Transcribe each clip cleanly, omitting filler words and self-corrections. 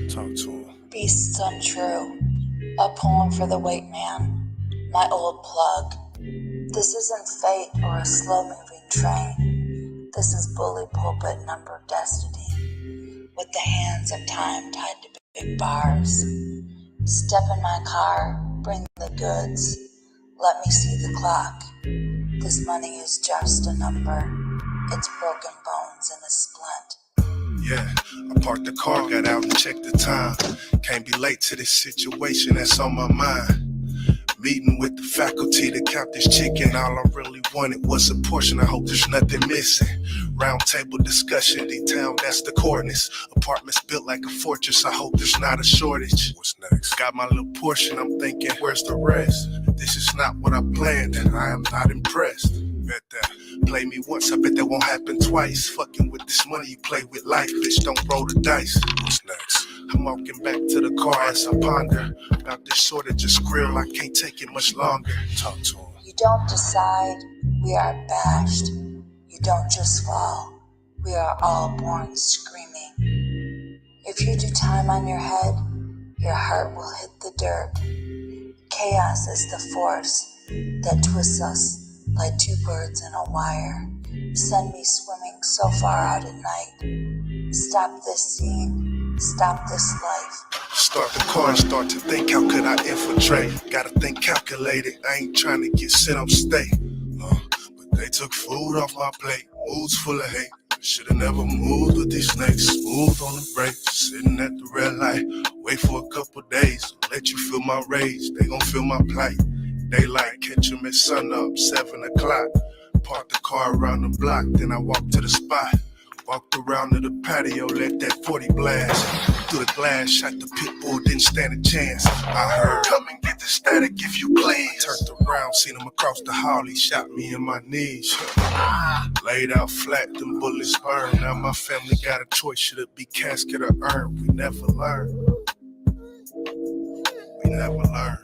Talk to him. Beasts Untrue, a poem for the white man, my old plug. This isn't fate or a slow-moving train. This is bully pulpit number destiny, with the hands of time tied to big bars. Step in my car, bring the goods. Let me see the clock. This money is just a number. It's broken bones in a splint. Yeah, I parked the car, got out and checked the time. Can't be late to this situation that's on my mind. Meeting with the faculty to count this chicken. All I really wanted was a portion. I hope there's nothing missing. Round table discussion, D-Town, that's the coordinates. Apartments built like a fortress. I hope there's not a shortage. What's next? Got my little portion, I'm thinking, where's the rest? This is not what I planned, and I am not impressed. Bet that. Play me once, I bet that won't happen twice. Fucking with this money, you play with life, bitch, don't roll the dice. What's next? I'm walking back to the car as I ponder about this shortage of skrill. I can't take it much longer. Talk to him. You don't decide, we are bashed. You don't just fall, we are all born screaming. If you do time on your head, your heart will hit the dirt. Chaos is the force that twists us like two birds in a wire. Send me swimming so far out at night. Stop this scene, stop this life. Start the car and start to think, how could I infiltrate? Gotta think calculated, I ain't trying to get sent upstate. But they took food off my plate, moods full of hate. Should've never moved with these snakes, smooth on the brakes. Sitting at the red light, wait for a couple days. Let you feel my rage, they gon' feel my plight. Daylight, catch 'em at sun up, 7 o'clock. Parked the car around the block, then I walked to the spot. Walked around to the patio, let that 40 blast. Through the glass, shot the pit bull, didn't stand a chance. I heard, come and get the static if you please. I turned around, seen him across the hall, he shot me in my knees. Laid out flat, them bullets burned. Now my family got a choice, should it be casket or urn? We never learned. We never learned.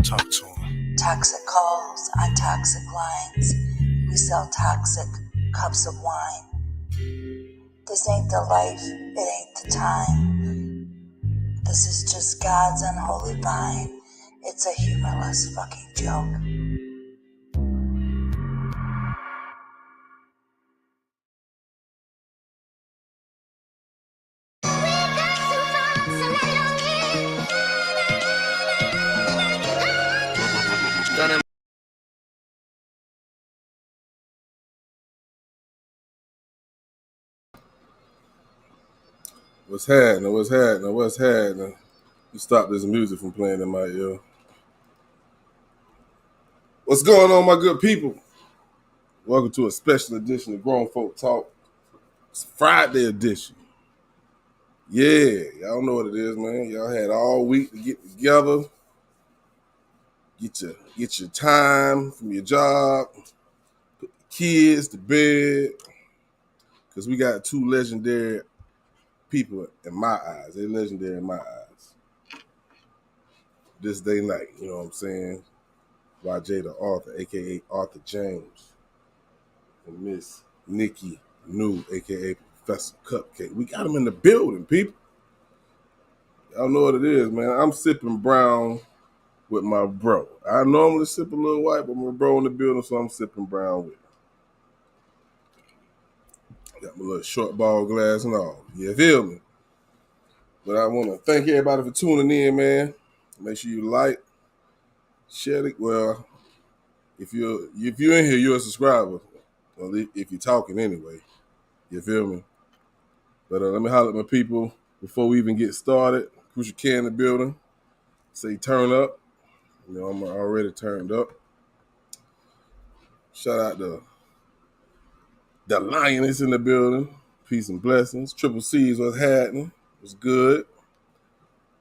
Talk to him. Toxic calls on toxic lines. We sell toxic cups of wine. This ain't the life, it ain't the time. This is just God's unholy vine. It's a humorless fucking joke. What's happening? What's happening? What's happening? You stop this music from playing in my ear. What's going on, my good people? Welcome to a special edition of Grown Folk Talk. It's Friday edition. Yeah, y'all know what it is, man. Y'all had all week to get together, get your time from your job, put the kids to bed, because we got two legendary people in my eyes. They're legendary in my eyes. This day night, you know what I'm saying? YJ the author, a.k.a. Author James, and Miss Nikki Nu, a.k.a. Professor Cupcake. We got them in the building, people. Y'all know what it is, man. I'm sipping brown with my bro. I normally sip a little white, but my bro in the building, so I'm sipping brown with him. Got my little short ball glass and all. You feel me? But I want to thank everybody for tuning in, man. Make sure you like, share it. Well, if you're in here, you're a subscriber. Well, if you're talking anyway. You feel me? But let me holler at my people before we even get started. Crucial K in the building. Say turn up. You know, I'm already turned up. Shout out to the Lioness in the building. Peace and blessings. Triple C's what's happening. What's good.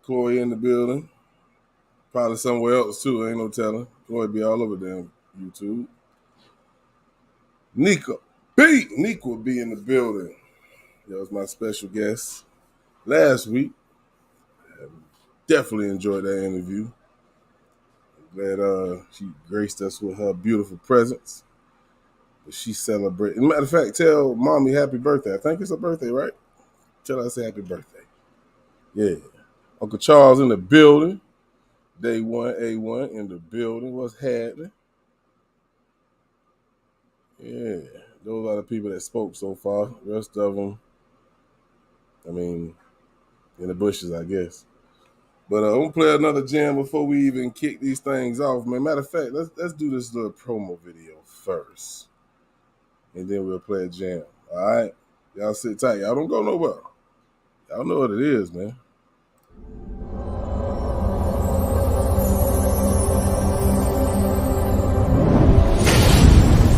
Chloe in the building. Probably somewhere else too. Ain't no telling. Chloe be all over damn YouTube. Nika will be in the building. That was my special guest last week. Definitely enjoyed that interview. Glad she graced us with her beautiful presence. But she celebrated. Matter of fact, tell mommy happy birthday. I think it's her birthday, right? Tell her I say happy birthday. Yeah. Uncle Charles in the building. Day 1, A1 in the building. What's happening? Yeah. Those are the people that spoke so far. The rest of them, I mean, in the bushes, I guess. But I'm gonna play another jam before we even kick these things off, man. Matter of fact, let's do this little promo video first, and then we'll play a jam. All right, y'all sit tight. Y'all don't go nowhere. Y'all know what it is, man.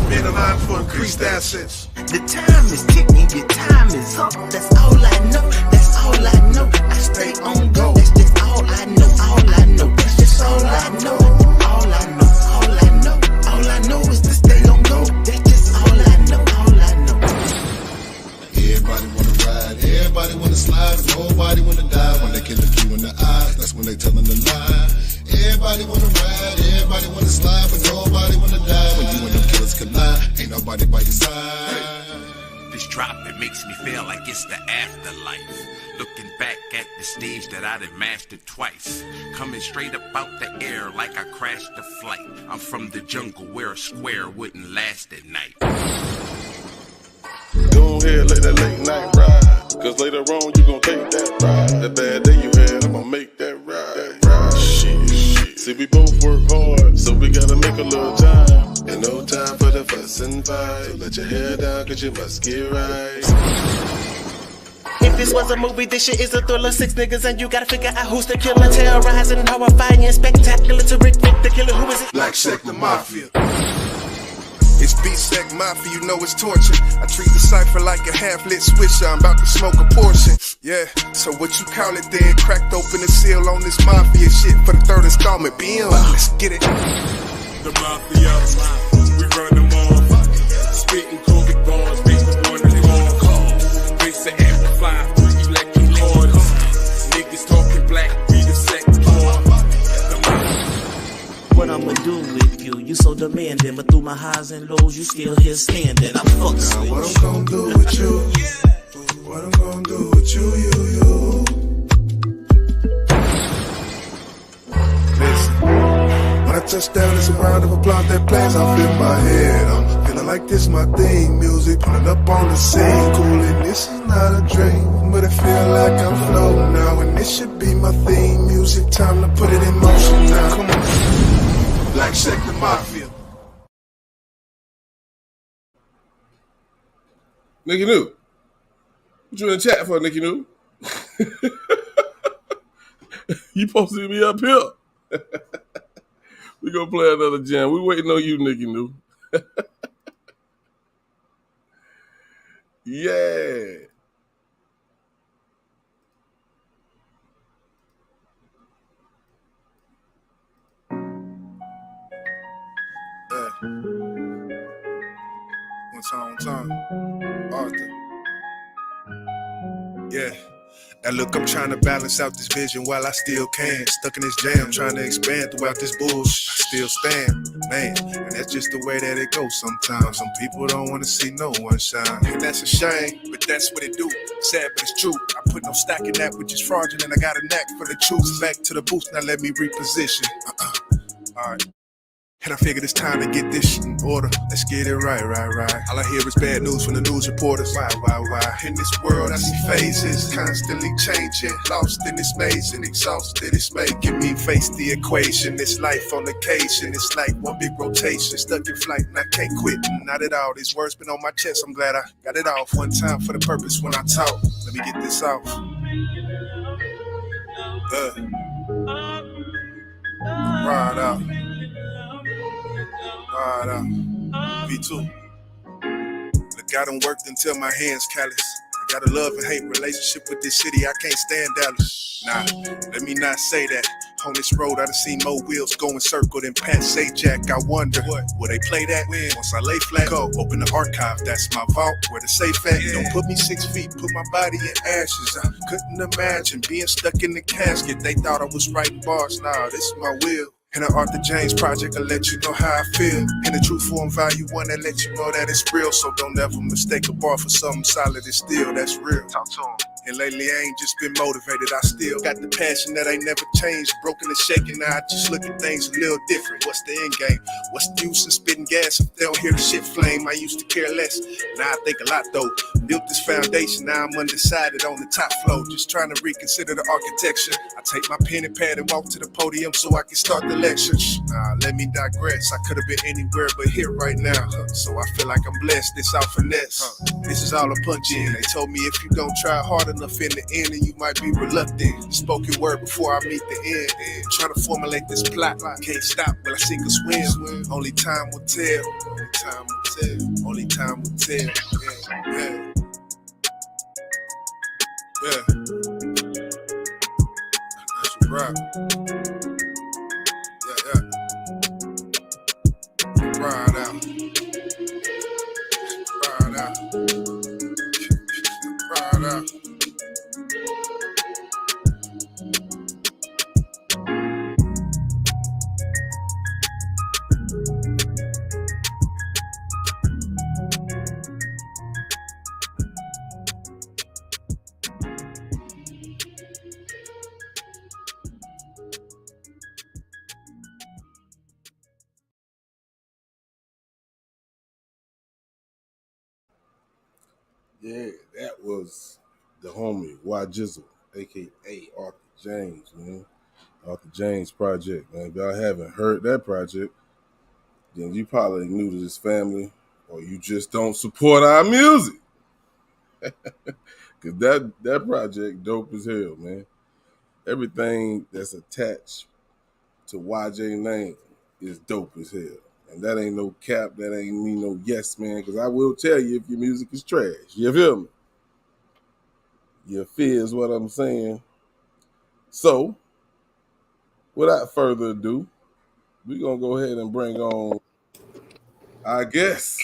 Been aligned for increased assets. The time is ticking, your time is up. That's all I know. That's all I know. I stay on go. That's just all I know. All I know. That's just all I know. All I know. All I know. All I know is to stay on go. That's just all I know. All I know. Everybody wanna ride. Everybody wanna slide. Nobody wanna die. When they kill a few in the eyes, that's when they telling a lie. Everybody wanna ride. Everybody wanna slide, but nobody wanna die. When you and them killers collide, ain't nobody by your side. This drop, it makes me feel like it's the afterlife. Looking back at the stage that I done mastered twice. Coming straight up out the air like I crashed a flight. I'm from the jungle where a square wouldn't last at night. Go ahead, let that late night ride. Cause later on you gon' take that ride. That bad day you had, I'm gonna make that ride. Shit. See, we both work hard, so we gotta make a little time. And no time for the fuss and fight. So let your hair down, cause you must get right. If this was a movie, this shit is a thriller. 6 niggas and you gotta figure out who's the killer. Terrorizing, horrifying, spectacular, terrific. The killer, who is it? Black Sector Mafia. It's B-Sec Mafia, you know it's torture. I treat the cipher like a half-lit swisher. I'm about to smoke a portion. Yeah, so what you call it then? Cracked open the seal on this Mafia shit for the 3rd installment. BM, let's get it. The Mafia, we run them all. Spitting COVID bars, makes me wanna call. Race to amplify, electric cords. Niggas talking black, we the second part. What I'ma do with you? You so demanding, but through my highs and lows, you still here standing. I'm fucked with What I'm gonna do with you? What I'm gonna do with you? Listen, when I touch down, it's a round of applause that plays off in my head. I'm feeling like this my theme music, pulling up on the scene, cool, and this is not a dream, but I feel like I'm floating now, and this should be my theme music. Time to put it in motion now. Come on, Black Sector Mafia. Nikki Nu. What you in the chat for, Nikki Nu? You supposed to be up here. We gonna play another jam. We waiting on you, Nikki Nu. Yeah. One time. Arthur. Yeah. Now look, I'm trying to balance out this vision while I still can. Stuck in this jam, trying to expand throughout this bullshit. I still stand, man. And that's just the way that it goes sometimes. Some people don't want to see no one shine. And that's a shame, but that's what it do. Sad, but it's true. I put no stock in that which is fraudulent. I got a knack for the truth. Back to the booth, now let me reposition. All right. And I figured it's time to get this shit in order. Let's get it right. All I hear is bad news from the news reporters. Why? In this world I see phases, constantly changing. Lost in this maze and exhausted, it's making me face the equation. This life on occasion, it's like one big rotation. Stuck in flight and I can't quit, not at all. These words been on my chest, I'm glad I got it off. One time for the purpose when I talk. Let me get this off. Ride out. Me too. Look, I done worked until my hands callous. I got a love and hate relationship with this city. I can't stand Dallas. Nah, let me not say that. On this road, I done seen more wheels going circle than Pat Sajak. I wonder, will they play that? Once I lay flat, go open the archive. That's my vault where the safe at. Don't put me 6 feet, put my body in ashes. I couldn't imagine being stuck in the casket. They thought I was writing bars. Nah, this is my will. In the Author James Project, I let you know how I feel. In the true form value one that let you know that it's real. So don't ever mistake a bar for something solid and still, that's real. Talk to 'em. And lately I ain't just been motivated, I still got the passion that ain't never changed. Broken and shaken, now I just look at things a little different. What's the end game? What's the use in spitting gas if they don't hear the shit flame? I used to care less, now I think a lot though. Built this foundation, now I'm undecided on the top floor. Just trying to reconsider the architecture. I take my pen and pad and walk to the podium so I can start the lecture. Nah, let me digress, I could have been anywhere but here right now. So I feel like I'm blessed, this all finesse. This is all a punch in. They told me if you don't try hard enough in the end, and you might be reluctant. Spoken word before I meet the end. Trying to formulate this plot. Can't stop, will I sink or swim? Only time will tell. Only time will tell. Only time will tell. Yeah, yeah. Yeah. That's a wrap. Yeah, yeah. Ride out. Ride out. Ride out. Yeah, that was the homie Y Jizzle, aka Author James, man. Author James Project, man. If y'all haven't heard that project, then you probably new to this family, or you just don't support our music. Cause that project dope as hell, man. Everything that's attached to YJ name is dope as hell. And that ain't no cap, that ain't me no yes, man. Cause I will tell you if your music is trash. You feel me? You feel is what I'm saying. So, without further ado, we're gonna go ahead and bring on our guest.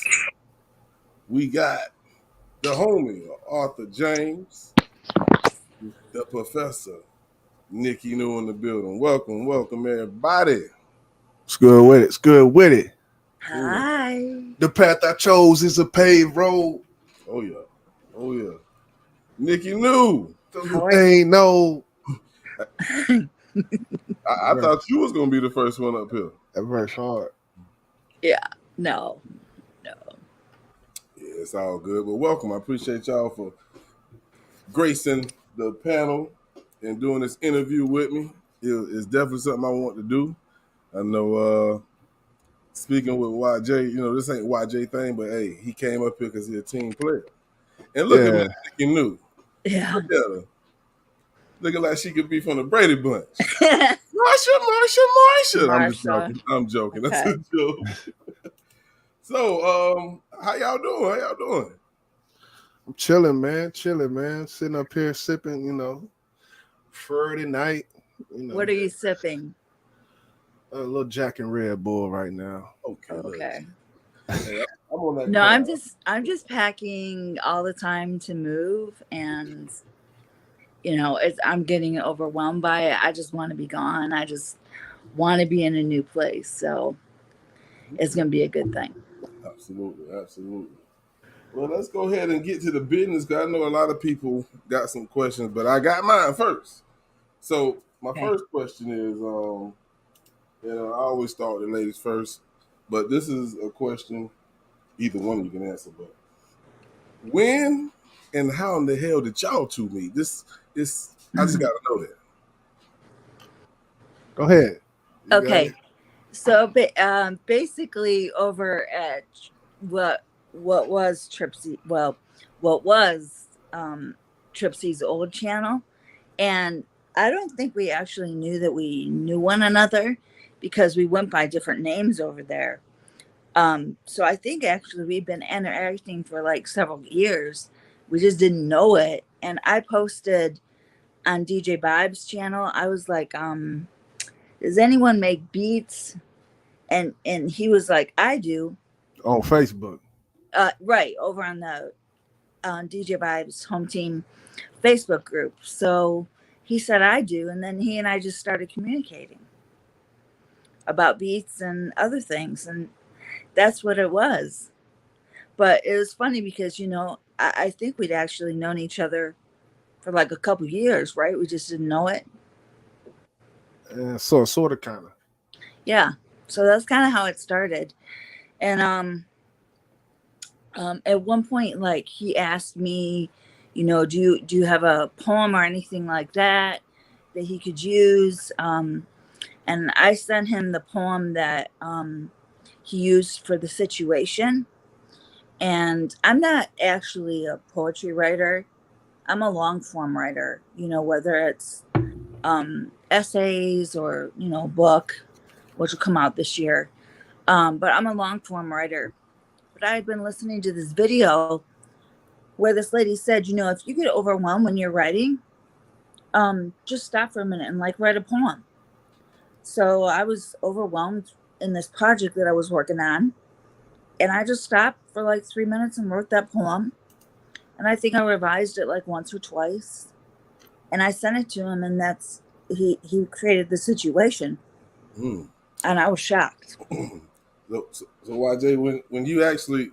We got the homie, Author James, the professor, Nikki Nu in the building. Welcome, welcome everybody. It's good with it. It's good with it. Hi. The path I chose is a paved road. Oh yeah. Oh yeah. Nikki Nu. Ain't no. I thought you was gonna be the first one up here. That verse hard. Yeah. No. Yeah, it's all good. But welcome. I appreciate y'all for gracing the panel and doing this interview with me. It's definitely something I want to do. I know speaking with YJ, this ain't YJ thing, but hey, he came up here because he's a team player. And look at Nikki Nu. Yeah. Look at her. Looking like she could be from the Brady Bunch. Marsha. I'm joking. Okay. That's a joke. So, how y'all doing? I'm chilling, man. Sitting up here sipping, Friday night. What are you sipping? A little Jack and Red Bull right now. Okay. Hey, I'm on that. No, I'm just packing all the time to move, and I'm getting overwhelmed by it. I just want to be gone. I just want to be in a new place. So it's going to be a good thing. Absolutely. Well, let's go ahead and get to the business, because I know a lot of people got some questions, but I got mine first. So my first question is, I always start with the ladies first, but this is a question either one of you can answer. But when and how in the hell did y'all two meet? I just got to know that. Go ahead. Okay. So basically over at what was Tripsy's old channel, and I don't think we actually knew that we knew one another because we went by different names over there. So I think actually we've been interacting for like several years. We just didn't know it. And I posted on DJ Vibe's channel. I was like, does anyone make beats? And he was like, I do. On Facebook. Right, over on the DJ Vibe's Home Team Facebook group. So he said, I do. And then he and I just started communicating about beats and other things, and that's what it was. But it was funny because I think we'd actually known each other for like a couple years, right? We just didn't know it. And so sort of kind of. Yeah. So that's kind of how it started. And at one point, like he asked me, do you have a poem or anything like that he could use? And I sent him the poem that he used for the situation. And I'm not actually a poetry writer. I'm a long form writer, whether it's essays or, book, which will come out this year. But I'm a long form writer. But I had been listening to this video where this lady said, if you get overwhelmed when you're writing, just stop for a minute and like write a poem. So I was overwhelmed in this project that I was working on. And I just stopped for like 3 minutes and wrote that poem. And I think I revised it like once or twice. And I sent it to him, and he created the situation. And I was shocked. So YJ, when you actually,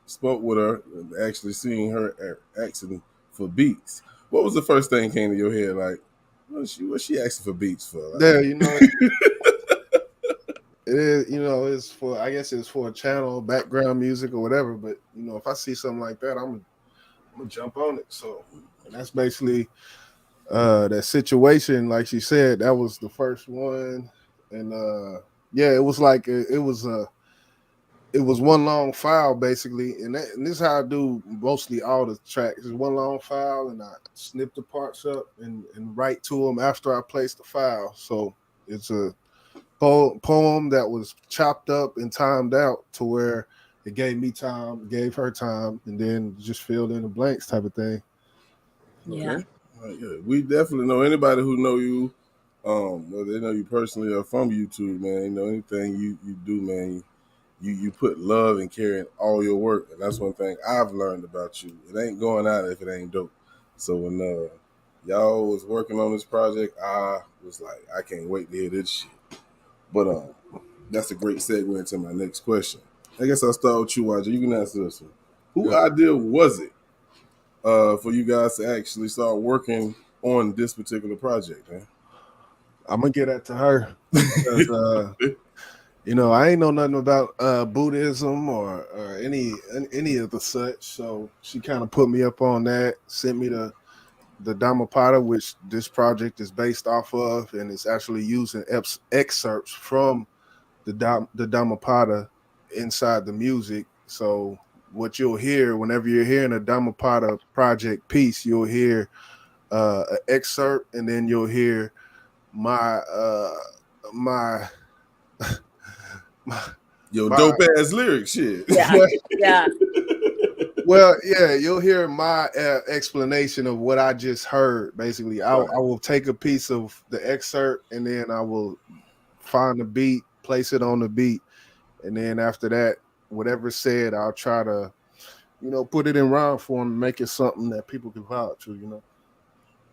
spoke with her, actually seeing her asking for beats, what was the first thing came to your head? Like, what's she asking for beats for? Like, Yeah, it is, it's for, I guess it's for a channel, background music or whatever. But, if I see something like that, I'm going to jump on it. So that's basically that situation. Like she said, that was the first one. And yeah, it was like, it was one long file basically. And this is how I do mostly all the tracks. It's one long file, and I snip the parts up and write to them after I place the file. So it's a poem that was chopped up and timed out to where it gave me time, gave her time, and then just filled in the blanks type of thing. Yeah. Okay. Yeah. We definitely know anybody who know you, whether they know you personally or from YouTube, man. Anything you do, man, you put love and care in all your work, and that's one thing I've learned about you. It ain't going out if it ain't dope. So when y'all was working on this project, I was like, I can't wait to hear this shit. But that's a great segue into my next question. I guess I'll start with you, YJ. You can answer this one. Who idea was it for you guys to actually start working on this particular project, man? I'm gonna get that to her. Because, I ain't know nothing about Buddhism or any of the such. So she kind of put me up on that, sent me the Dhammapada, which this project is based off of, and it's actually using excerpts from the Dhammapada inside the music. So what you'll hear whenever you're hearing a Dhammapada project piece, you'll hear an excerpt, and then you'll hear my dope ass lyrics shit. Yeah. Well, yeah, you'll hear my explanation of what I just heard. Basically, I will take a piece of the excerpt, and then I will find the beat, place it on the beat, and then after that, whatever's said, I'll try to, put it in rhyme form and make it something that people can vibe to,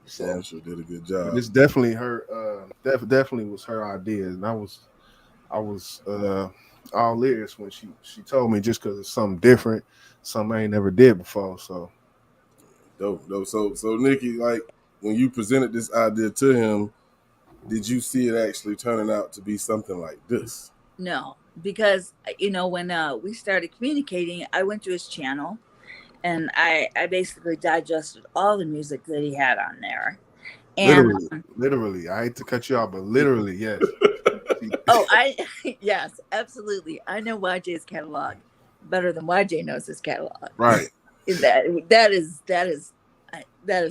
So she did a good job. It's definitely her. Definitely was her idea, and I was all ears when she told me, just because it's something different, something I ain't never did before. So dope. So Nikki, like when you presented this idea to him, did you see it actually turning out to be something like this? No, because when we started communicating, I went to his channel, and I basically digested all the music that he had on there. And literally, I hate to cut you off, but literally, yes. Yes, absolutely. I know YJ's catalog better than YJ knows his catalog. Right. That is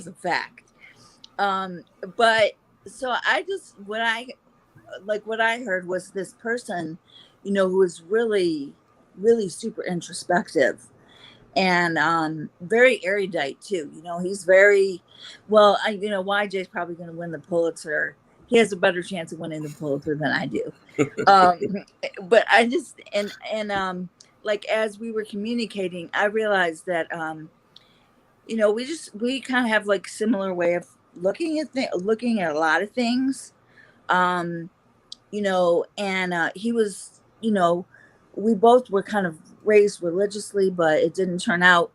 a fact. But so what I heard was this person, who was really, really super introspective and very erudite too. He's very well. YJ's probably going to win the Pulitzer. He has a better chance of winning the Pulitzer than I do. But I just and like as we were communicating, I realized that we kind of have like similar way of looking at a lot of things. and he was, we both were kind of raised religiously, but it didn't turn out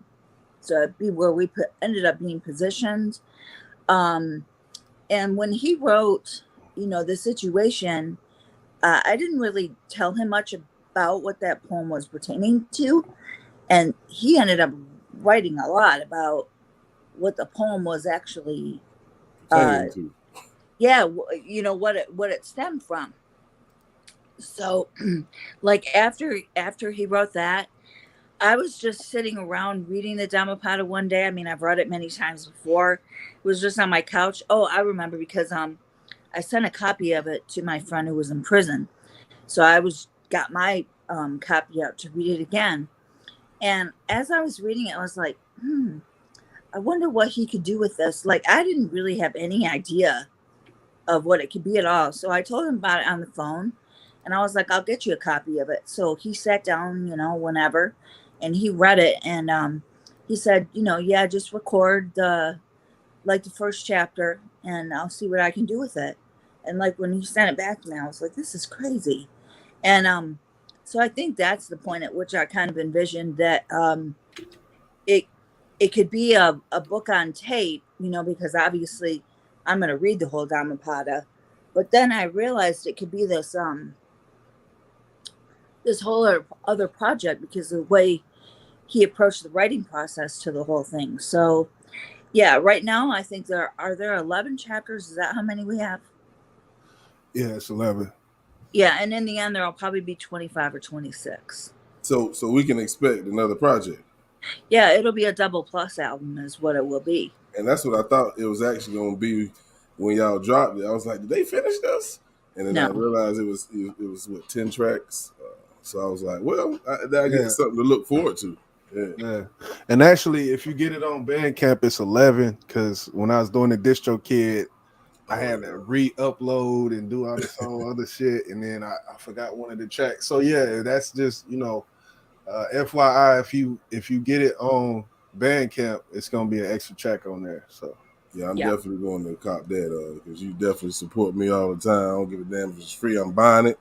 to be where we ended up being positioned. Um, and when he wrote, the situation, I didn't really tell him much about what that poem was pertaining to. And he ended up writing a lot about what the poem was actually pertaining to. Yeah, what it stemmed from. So like after he wrote that, I was just sitting around reading the Dhammapada one day. I mean, I've read it many times before. It was just on my couch. Oh, I remember because I sent a copy of it to my friend who was in prison. So I got my copy out to read it again. And as I was reading it, I was like, I wonder what he could do with this. Like, I didn't really have any idea of what it could be at all. So I told him about it on the phone, and I was like, I'll get you a copy of it. So he sat down, whenever, and he read it. And he said, yeah, just record the first chapter and I'll see what I can do with it. And like when he sent it back to me, I was like, this is crazy. And so I think that's the point at which I kind of envisioned that it could be a book on tape, because obviously I'm going to read the whole Dhammapada. But then I realized it could be this whole other project because of the way he approached the writing process to the whole thing. So yeah, right now I think there are 11 chapters. Is that how many we have? Yeah, it's 11. Yeah, and in the end there'll probably be 25 or 26. So we can expect another project. Yeah, it'll be a double plus album is what it will be. And that's what I thought it was actually going to be when y'all dropped it. I was like, did they finish this? And then I realized it was what, 10 tracks. So I was like, well, I get something to look forward to. Yeah. And actually, if you get it on Bandcamp, it's 11. Because when I was doing the DistroKid, I had to re-upload and do all this whole other shit, and then I forgot one of the tracks. So yeah, that's just FYI, if you get it on Bandcamp, it's gonna be an extra track on there. So yeah, I'm definitely going to cop that because you definitely support me all the time. I don't give a damn if it's free. I'm buying it.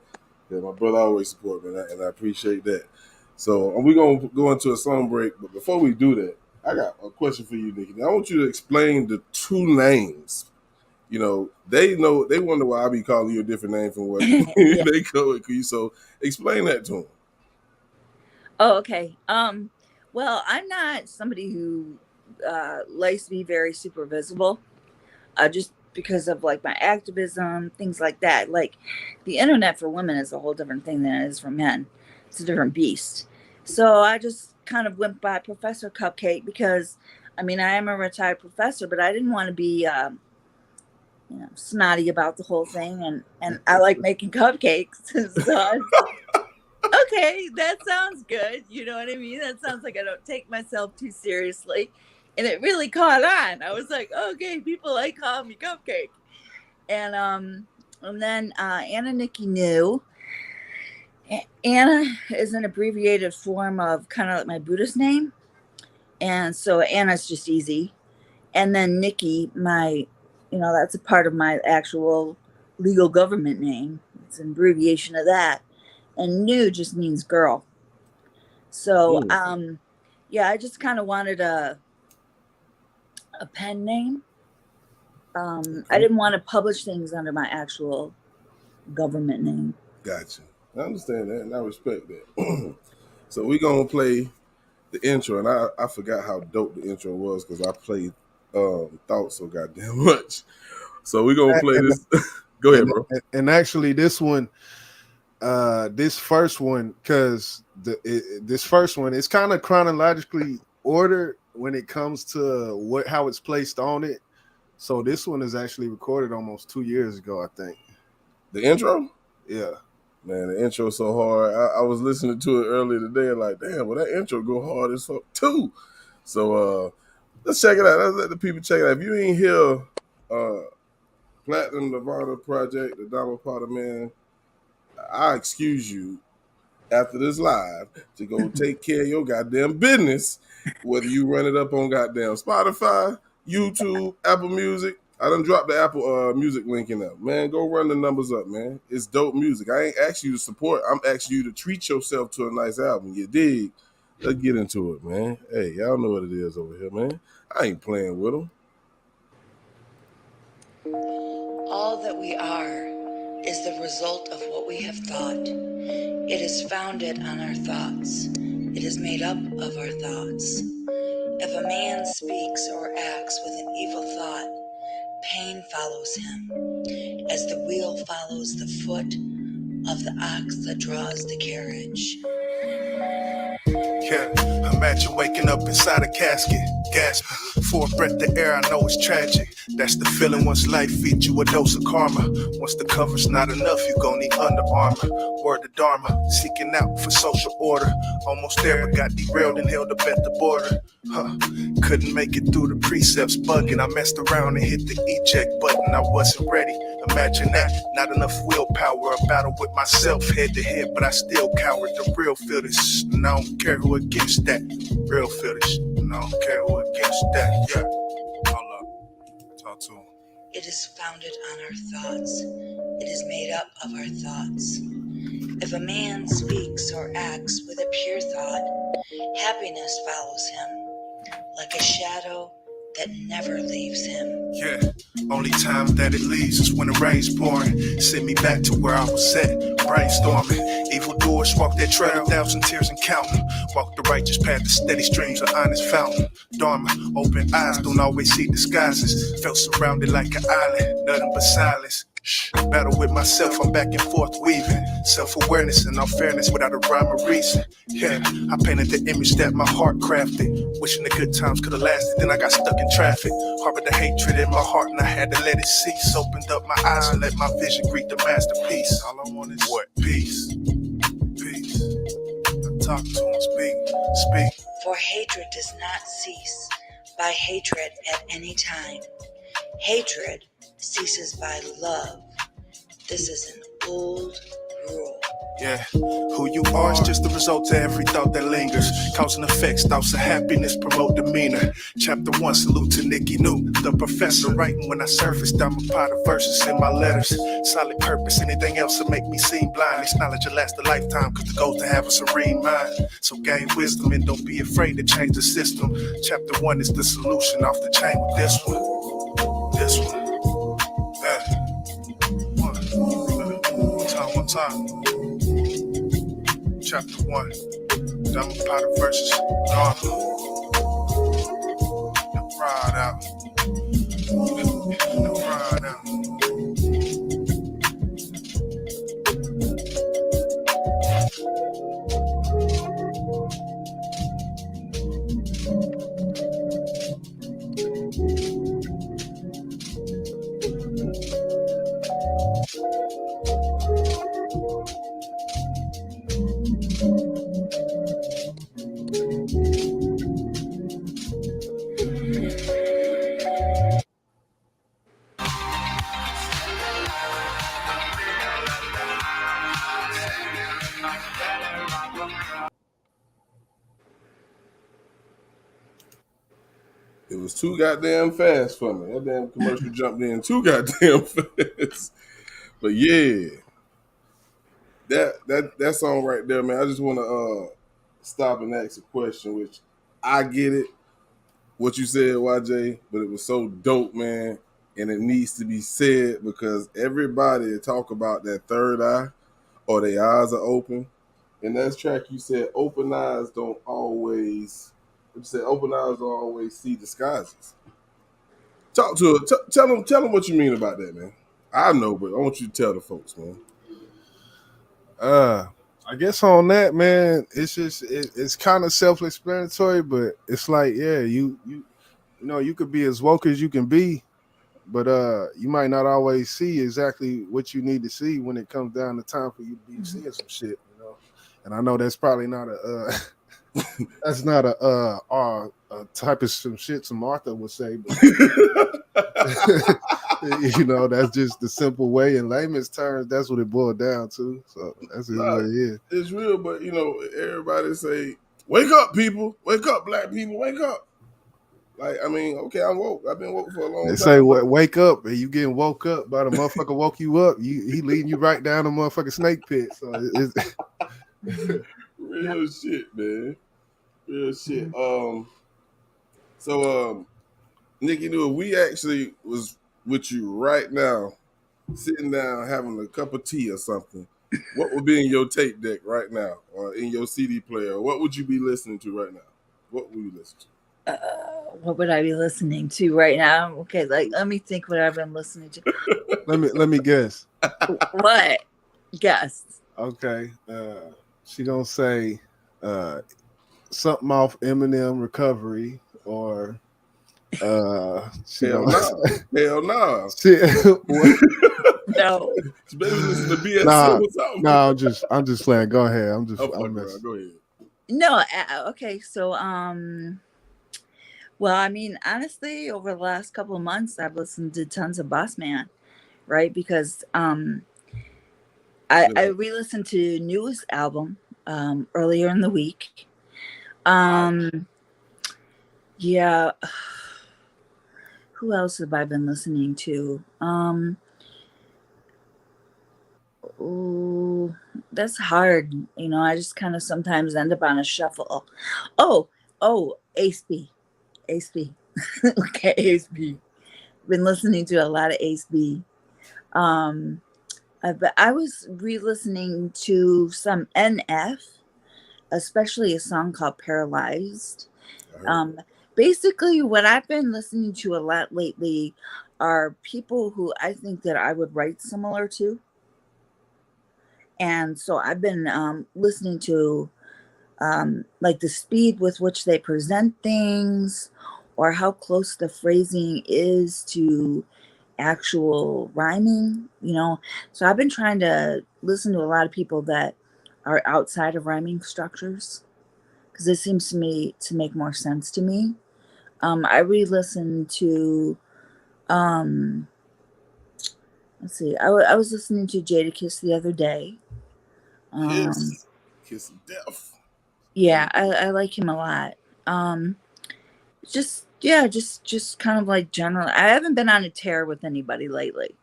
Yeah, my brother always support me, and I appreciate that. So we're gonna go into a song break, but before we do that, I got a question for you, Nikki. I want you to explain the two names. They wonder why I be calling you a different name from what they call it. So explain that to them. Oh, okay. Well, I'm not somebody who likes to be very super visible, just because of like my activism, things like that. Like the internet for women is a whole different thing than it is for men. It's a different beast. So I just kind of went by Professor Cupcake because, I mean, I am a retired professor, but I didn't want to be snotty about the whole thing, and I like making cupcakes. So okay, that sounds good. You know what I mean? That sounds like I don't take myself too seriously. And it really caught on. I was like, okay, people like calling me Cupcake. And then Anna Nikki Nu. Anna is an abbreviated form of kind of like my Buddhist name. And so Anna's just easy. And then Nikki, that's a part of my actual legal government name. It's an abbreviation of that. And Nu just means girl. So, I just kind of wanted a pen name. I didn't want to publish things under my actual government name. Gotcha. I understand that, and I respect that. So we're going to play the intro, and I forgot how dope the intro was because I played Thoughts so goddamn much. So we're going to play this. Go ahead, bro. And actually, this one, this first one, because this first one, it's kind of chronologically ordered when it comes to how it's placed on it. So this one is actually recorded almost 2 years ago, I think. The intro? Yeah. Man, the intro's so hard. I was listening to it earlier today and like, damn, well, that intro go hard as fuck too. So let's check it out. Let's let the people check it out. If you ain't hear Platinum Nirvana Project, the Dhammapada, man, I excuse you after this live to go take care of your goddamn business, whether you run it up on goddamn Spotify, YouTube, Apple Music, I done dropped the Apple Music link in there. Man, go run the numbers up, man. It's dope music. I ain't asking you to support. I'm asking you to treat yourself to a nice album. You dig? Let's get into it, man. Hey, y'all know what it is over here, man. I ain't playing with them. All that we are is the result of what we have thought. It is founded on our thoughts. It is made up of our thoughts. If a man speaks or acts with an evil thought, pain follows him, as the wheel follows the foot of the ox that draws the carriage. Yeah, imagine waking up inside a casket, gasping for a breath of air. I know it's tragic. That's the feeling once life feeds you a dose of karma. Once the cover's not enough, you gon' need Under Armour. Word to Dharma, seeking out for social order. Almost there, but got derailed and held up at the border. Couldn't make it through the precepts, bugging. I messed around and hit the eject button. I wasn't ready. Imagine that, not enough willpower. A battle with myself head to head, but I still cowered. The real feel this, and I don't care who against that. Real feel this, and I don't care who against that. Yeah, hold up, talk to him. It is founded on our thoughts. It is made up of our thoughts. If a man speaks or acts with a pure thought, happiness follows him, like a shadow that never leaves him. Yeah, only time that it leaves is when the rain's pouring. Send me back to where I was at, brainstorming. Evildoers walk their trail, 1,000 tears and counting. Walk the righteous path to steady streams of honest fountain. Dharma, open eyes, don't always see disguises. Felt surrounded like an island, nothing but silence. Battle with myself, I'm back and forth weaving. Self-awareness and all fairness without a rhyme or reason. Yeah, I painted the image that my heart crafted. Wishing the good times could have lasted, then I got stuck in traffic. Harbored the hatred in my heart and I had to let it cease. Opened up my eyes and let my vision greet the masterpiece. All I want is what? Peace. Peace. I talk to him, speak. For hatred does not cease by hatred at any time. Hatred ceases by love. This is an old rule. Yeah, who you are is just the result of every thought that lingers. Cause and effects, thoughts of happiness promote demeanor. Chapter 1, salute to Nikki Nu, the professor. Writing when I surface, Dhammapada verses in my letters. Solid purpose, anything else will make me seem blind. This knowledge will last a lifetime, cause the goal is to have a serene mind. So gain wisdom and don't be afraid to change the system. Chapter 1 is the solution, off the chain with this one. This one. One time. Chapter 1, Dhammapada verses, Dharma. Now ride out. Now ride out. It was too goddamn fast for me. That damn commercial jumped in too goddamn fast. But yeah, that song right there, man. I just want to stop and ask a question, which I get it, what you said, YJ, but it was so dope, man, and it needs to be said because everybody talk about that third eye or their eyes are open. In that track, you said open eyes don't always. You said open eyes don't always see disguises. Talk to her. Tell them what you mean about that, man. I know, but I want you to tell the folks, man. I guess on that, man, it's just it's kind of self-explanatory, but it's like, yeah, you know, you could be as woke as you can be, but you might not always see exactly what you need to see when it comes down to time for you to be seeing some shit, you know. And I know that's probably not a that's not a type of some shit some Martha would say, but you know, that's just the simple way in layman's terms. That's what it boiled down to. So that's just what it is. It's real, but you know, everybody say, "Wake up, people! Wake up, black people! Wake up!" Like, I mean, okay, I'm woke. I've been woke for a long They time. say wake up, and you getting woke up by the motherfucker woke you up. He leading you right down the motherfucking snake pit. So it's Real shit, man. Real shit. So Nikki Nu, we actually was with you right now, sitting down having a cup of tea or something. What would be in your tape deck right now, or in your CD player? What would you be listening to right now? What would you listen to? What would I be listening to right now? Okay, like let me think what I've been listening to. let me guess. What? Guess. Okay, she gonna say something off Eminem Recovery, or she Hell gonna no. Hell no. what? No. She better listen to BSC Nah, or something. no, I'm just playing. Go ahead. I'm fucking messing. around. Go ahead. No. Okay. So well, I mean, honestly, over the last couple of months, I've listened to tons of Boss Man, right? Because I re-listened to newest album earlier in the week. Yeah. Who else have I been listening to? Oh, that's hard. You know, I just kind of sometimes end up on a shuffle. Oh, Ace B. Okay, Ace B. Been listening to a lot of Ace B. But I was re-listening to some NF, especially a song called Paralyzed. Basically, what I've been listening to a lot lately are people who I think that I would write similar to. And so I've been listening to like the speed with which they present things, or how close the phrasing is to actual rhyming, you know. So I've been trying to listen to a lot of people that are outside of rhyming structures, because it seems to me to make more sense to me. I re-listened to let's see, I was listening to Jadakiss the other day. Kiss of death. Yeah, I like him a lot. Just kind of like general. I haven't been on a tear with anybody lately.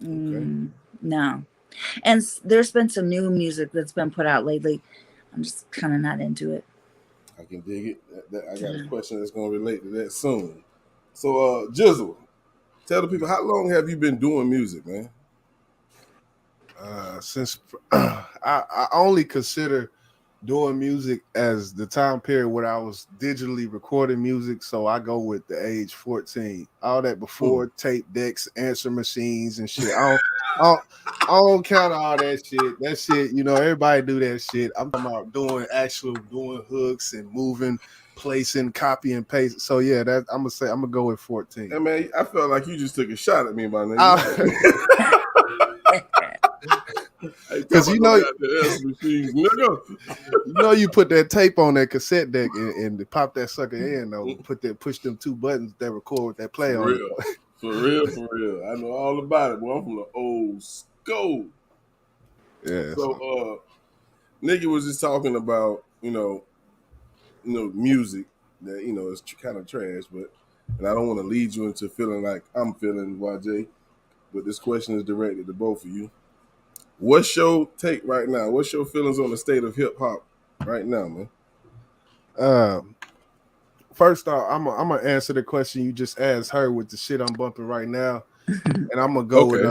No. And there's been some new music that's been put out lately. I'm just kind of not into it. I can dig it. I got a question that's going to relate to that soon. So, Jizzle, tell the people, how long have you been doing music, man? Since I only consider doing music as the time period where I was digitally recording music, so I go with the age 14. All that before tape decks, answer machines, and shit. I don't count all that shit. That shit, you know, everybody do that shit. I'm talking about doing hooks and moving, placing, copy and paste. So yeah, that I'm gonna go with 14. Hey man, I felt like you just took a shot at me, my nigga. Because you know, you put that tape on that cassette deck and pop that sucker in, though. Push them two buttons that record with that play on it. For real. I know all about it, boy. I'm from the old school. Yeah. So Nikki was just talking about, you know, music that, you know, is kind of trash, and I don't want to lead you into feeling like I'm feeling, YJ, but this question is directed to both of you. What's your take right now? What's your feelings on the state of hip hop right now, man? First off, I'm gonna answer the question you just asked her with the shit I'm bumping right now, and I'm gonna go with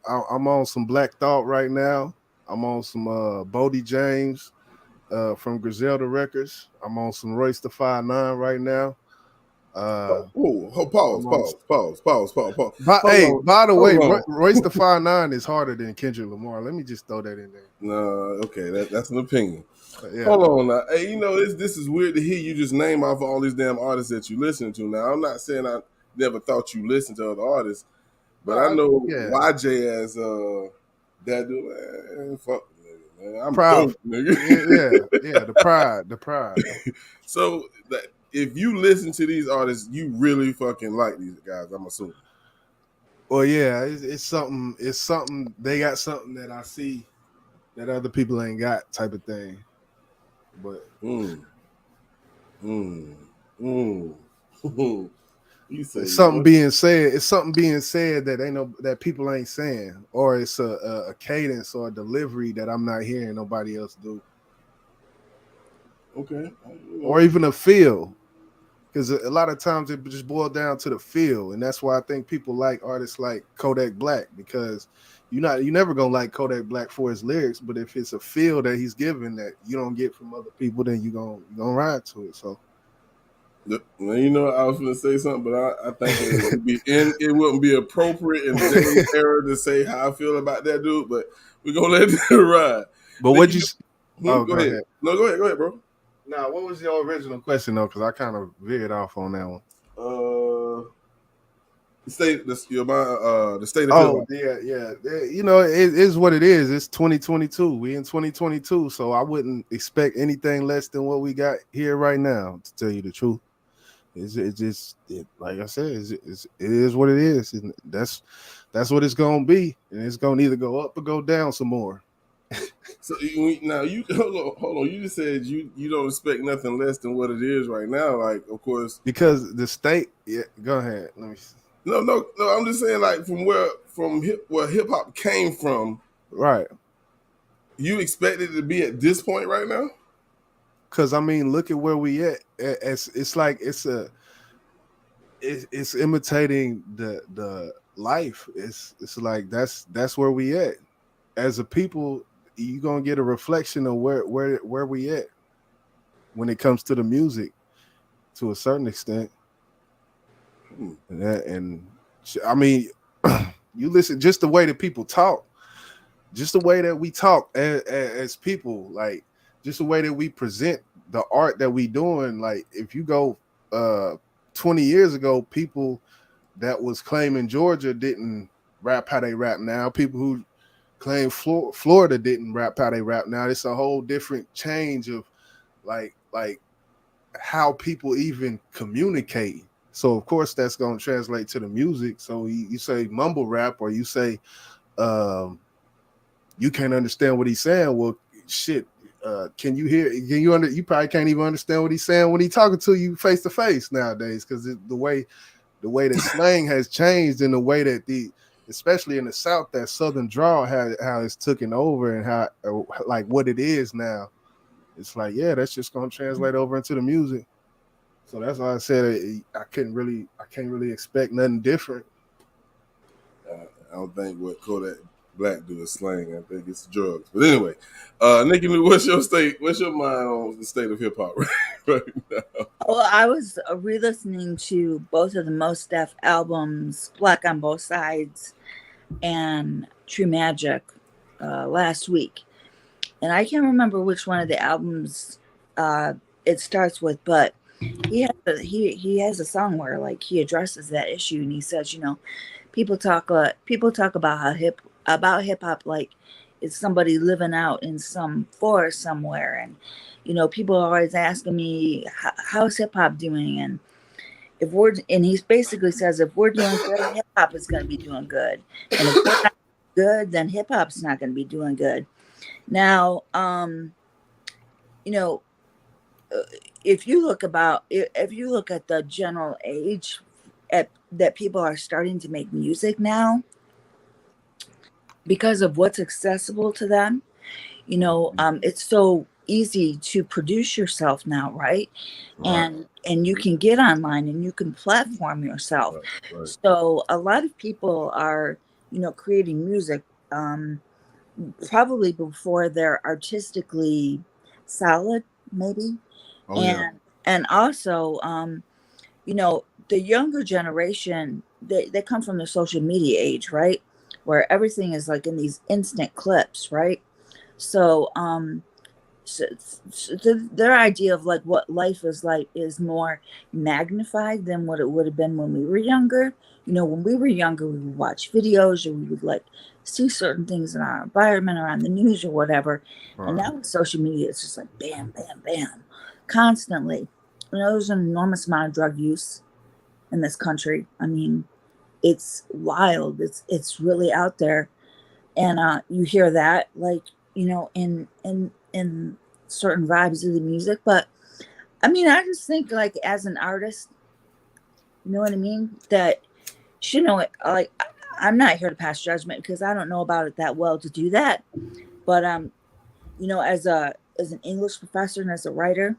I'm on some Black Thought right now. I'm on some Bodie James from Griselda Records. I'm on some Royce the 5'9" right now. Pause. By the way, Royce the 5'9" is harder than Kendrick Lamar. Let me just throw that in there. No, okay, that's an opinion. Yeah. Hold on now. Hey, you know, this is weird to hear you just name off all these damn artists that you listen to. Now, I'm not saying I never thought you listened to other artists, but I know YJ as that dude, man, fuck nigga, man. I'm proud, nigga. Yeah, the pride. So if you listen to these artists, you really fucking like these guys, I'm assuming. Well, yeah, it's something. It's something. They got something that I see that other people ain't got, type of thing. But You say It's something what? being said. It's something being said that ain't no that people ain't saying, or it's a cadence or a delivery that I'm not hearing nobody else do, Okay. or even a feel. Because a lot of times it just boils down to the feel, and that's why I think people like artists like Kodak Black, because you never gonna like Kodak Black for his lyrics, but if it's a feel that he's giving that you don't get from other people, then you gonna ride to it. So Well, you know, I was going to say something, but I think it wouldn't be appropriate in today's era to say how I feel about that dude. But we're gonna let it ride. but what you? Oh, Go ahead. No, go ahead, bro. Nah, what was your original question though? Because I kind of veered off on that one. The state of hip Oh hop. yeah. You know, it is what it is. It's 2022. We in 2022, so I wouldn't expect anything less than what we got here right now. To tell you the truth, like I said, it is what it is, and that's what it's gonna be, and it's gonna either go up or go down some more. So now you hold on. You just said you don't expect nothing less than what it is right now. Like, of course, because the state. Yeah, go ahead. Let me. No. I'm just saying, like, where hip hop came from. Right. You expect it to be at this point right now? Because I mean, look at where we at. It's like it's imitating the life. It's like that's where we at. As a people, you gonna get a reflection of where we at when it comes to the music, to a certain extent. And I mean, you listen, just the way that people talk, just the way that we talk as people, like just the way that we present the art that we doing. Like if you go 20 years ago, people that was claiming Georgia didn't rap how they rap now. People who claim Florida didn't rap how they rap now. It's a whole different change of like how people even communicate. So of course that's going to translate to the music. So you say mumble rap, or you say you can't understand what he's saying. Well, shit. Can you hear? You probably can't even understand what he's saying when he's talking to you face to face nowadays, because the way that slang has changed, and the way that especially in the South, that Southern drawl how it's taken over, and how like what it is now. It's like, yeah, that's just gonna translate over into the music. So that's why I said I can't really expect nothing different. I don't think what Kodak Black do is slang. I think it's drugs. But anyway, Nikki Nu, what's your mind on the state of hip hop right now? Well, I was re-listening to both of the Mos Def albums, Black on Both Sides and True Magic, last week. And I can't remember which one of the albums it starts with, but he has a song where like he addresses that issue, and he says, you know, people talk about hip hop like it's somebody living out in some forest somewhere, and you know, people are always asking me how's hip hop doing, and he basically says if we're doing good, hip hop is going to be doing good, and if we're not good, then hip hop's not going to be doing good. Now, you know, if you look at the general age that people are starting to make music now, because of what's accessible to them, you know, it's so easy to produce yourself now, right? And you can get online and you can platform yourself. Right. So a lot of people are, you know, creating music probably before they're artistically solid, maybe. And also, you know, the younger generation, they come from the social media age, right? Where everything is like in these instant clips, right? So, so their idea of like what life is like is more magnified than what it would have been when we were younger. You know, when we were younger, we would watch videos, or we would like see certain things in our environment or on the news or whatever. And now with social media, it's just like bam, bam, bam, constantly. You know, there's an enormous amount of drug use in this country. I mean, it's wild. It's really out there. And you hear that, like, you know, in certain vibes of the music. But I mean, I just think like as an artist, You know what I mean? That should know it. Like, I'm not here to pass judgment because I don't know about it that well to do that. But you know, as an English professor and as a writer,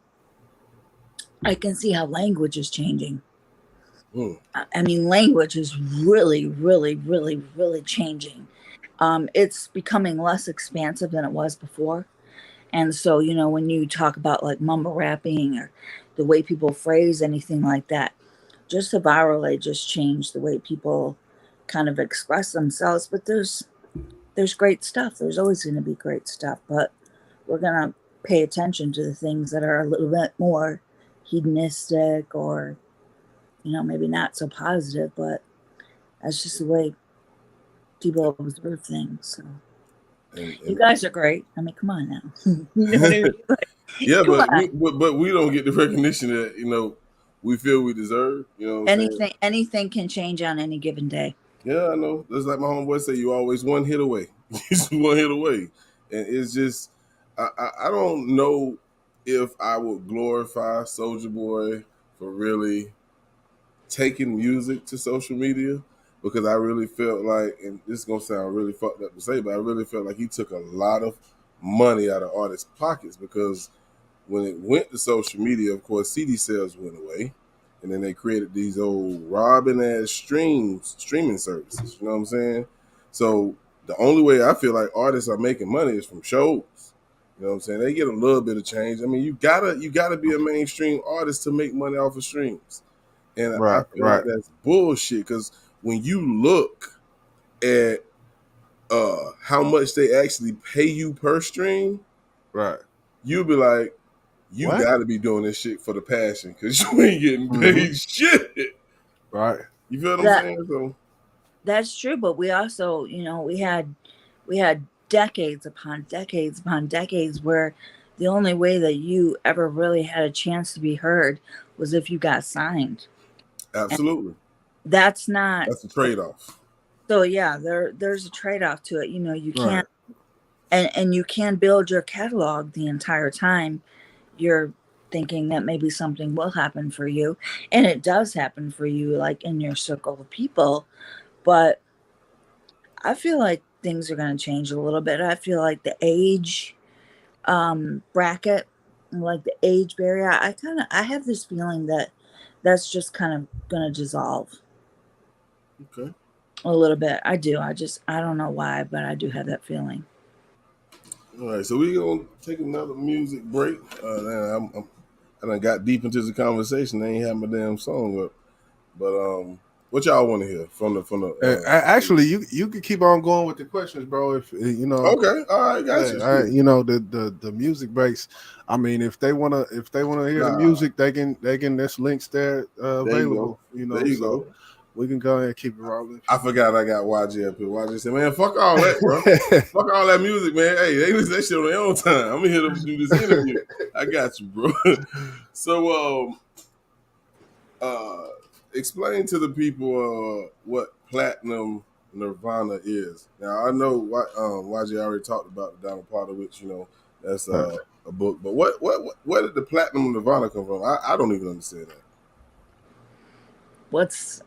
I can see how language is changing. I mean, language is really, really, really, really changing. It's becoming less expansive than it was before. And so, you know, when you talk about like mumble rapping or the way people phrase anything like that, just the viral age just changed the way people kind of express themselves. But there's great stuff. There's always going to be great stuff, but we're going to pay attention to the things that are a little bit more hedonistic or, you know, maybe not so positive, but that's just the way people observe things. So you guys are great. I mean, come on now. You know what I mean? Like, yeah, come but we don't get the recognition that, you know, we feel we deserve. You know what I'm saying? Anything can change on any given day. Yeah, I know. That's like my homeboy say, you always one hit away. Just one hit away. And it's just, I don't know if I would glorify Soulja Boy for really taking music to social media, because I really felt like, and this is going to sound really fucked up to say, but I really felt like he took a lot of money out of artists' pockets, because when it went to social media, of course, CD sales went away. And then they created these old robbing ass streaming services. You know what I'm saying? So the only way I feel like artists are making money is from shows. You know what I'm saying? They get a little bit of change. I mean, you gotta be a mainstream artist to make money off of streams. And I feel like that's bullshit, because when you look at how much they actually pay you per stream, right, you'll be like, you got to be doing this shit for the passion, because you ain't getting paid shit. Right. You feel what I'm saying? So that's true, but we also, you know, we had decades upon decades upon decades where the only way that you ever really had a chance to be heard was if you got signed. Absolutely. And that's a trade-off. So yeah, there's a trade-off to it. You know, you can't and you can build your catalog the entire time you're thinking that maybe something will happen for you, and it does happen for you, like in your circle of people. But I feel like things are going to change a little bit. I feel like the age bracket, like the age barrier, I have this feeling that that's just kind of going to dissolve. Okay. A little bit. I don't know why, but I do have that feeling. All right, so we're gonna take another music break. I done got deep into the conversation. I ain't had my damn song up, but what y'all want to hear from the? Actually, you can keep on going with the questions, bro. If you know. Okay, all right, gotcha. You know, the music breaks. I mean, if they wanna hear the music, they can. There's links there available. You know, there you go. We can go ahead and keep it rolling. I forgot I got YG up here. YG said, man, fuck all that, bro. Fuck all that music, man. Hey, they listen to that shit on their own time. I'm here to do this interview. I got you, bro. So, explain to the people what Platinum Nirvana is. Now, I know YG already talked about the Dhammapada, which, you know, that's a book. But where did the Platinum Nirvana come from? I don't even understand that.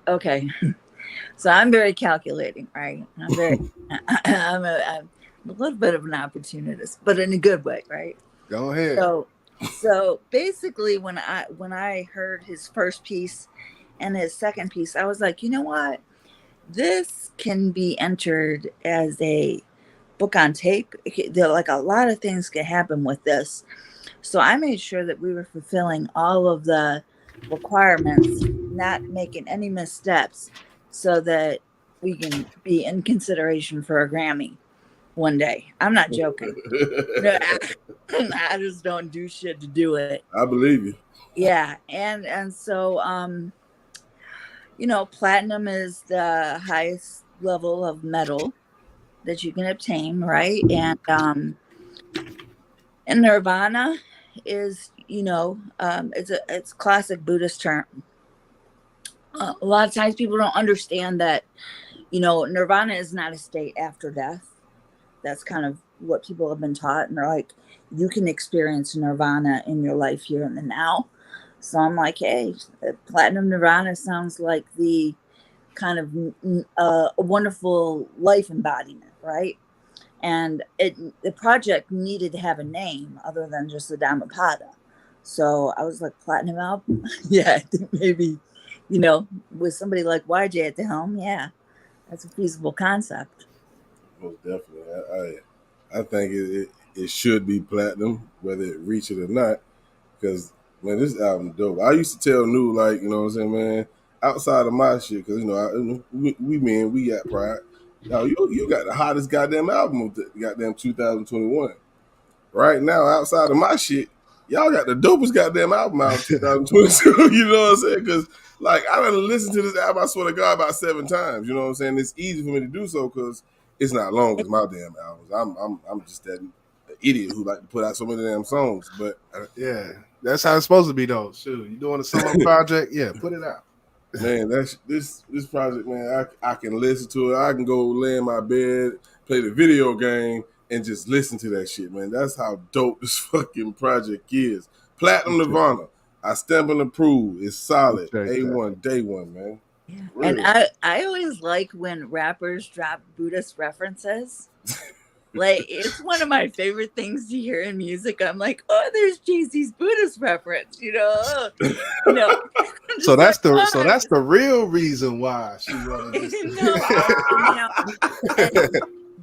Okay. So I'm very calculating, right? I'm a little bit of an opportunist, but in a good way, right? Go ahead. So basically when I heard his first piece and his second piece, I was like, you know what? This can be entered as a book on tape. Like a lot of things can happen with this. So I made sure that we were fulfilling all of the requirements, not making any missteps, so that we can be in consideration for a Grammy one day. I'm not joking. I just don't do shit to do it. I believe you. Yeah, and so you know, platinum is the highest level of metal that you can obtain, right? And Nirvana is, you know, it's classic Buddhist term. A lot of times people don't understand that, you know, Nirvana is not a state after death. That's kind of what people have been taught, and they're like, you can experience Nirvana in your life here and the now. So I'm like, hey, Platinum Nirvana sounds like the kind of a wonderful life embodiment, right? And the project needed to have a name other than just the Dhammapada. So I was like, Platinum album? Yeah, I think maybe, with somebody like YJ at the helm, yeah, that's a feasible concept. Most definitely. I think it should be platinum, whether it reach it or not. Because, man, this album dope. I used to tell Nu, like, you know what I'm saying, man, outside of my shit, because, we got pride. Now, you got the hottest goddamn album of the goddamn 2021. Right now, outside of my shit, y'all got the dopest goddamn album out of 2022. You know what I'm saying? Because, like, I done listened to this album, I swear to God, about 7 times. You know what I'm saying? It's easy for me to do so because it's not long as my damn albums. I'm just that idiot who like to put out so many damn songs. But yeah, that's how it's supposed to be, though. Shoot, you doing a solo project? Yeah, put it out. Man, that's this project, man. I can listen to it. I can go lay in my bed, play the video game, and just listen to that shit, man. That's how dope this fucking project is. Platinum Nirvana. I stamp and approve. It's solid. A1, day one, man. Yeah. Really. And I always like when rappers drop Buddhist references. Like, it's one of my favorite things to hear in music. I'm like, oh, there's Jay-Z's Buddhist reference, So that's the real reason why she wanted this.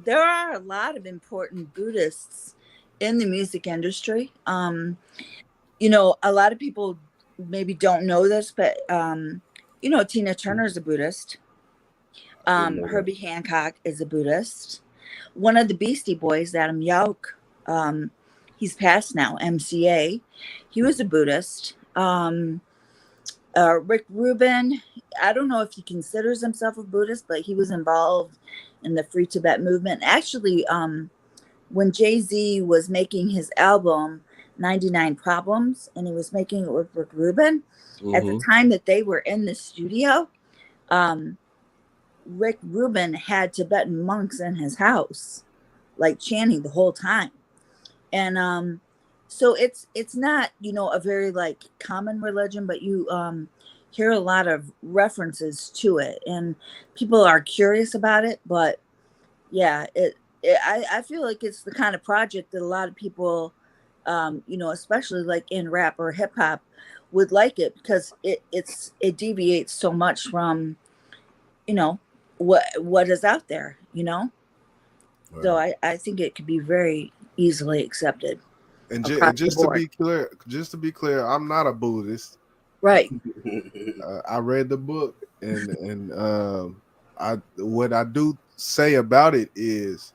There are a lot of important Buddhists in the music industry. A lot of people maybe don't know this, but Tina Turner is a Buddhist. Herbie Hancock is a Buddhist. One of the Beastie Boys, Adam Yauch, he's passed now, MCA. He was a Buddhist. Rick Rubin, I don't know if he considers himself a Buddhist, but he was involved in the Free Tibet movement. Actually, when Jay-Z was making his album 99 Problems, and he was making it with Rick Rubin, at the time that they were in the studio, Rick Rubin had Tibetan monks in his house, like chanting the whole time. And so it's not, a very like common religion, but you hear a lot of references to it, and people are curious about it. But yeah, I feel like it's the kind of project that a lot of people, especially like in rap or hip hop, would like it because it deviates so much from, what is out there, Right. So I think it could be very easily accepted. And just to be clear, I'm not a Buddhist. Right. I read the book, and what I do say about it is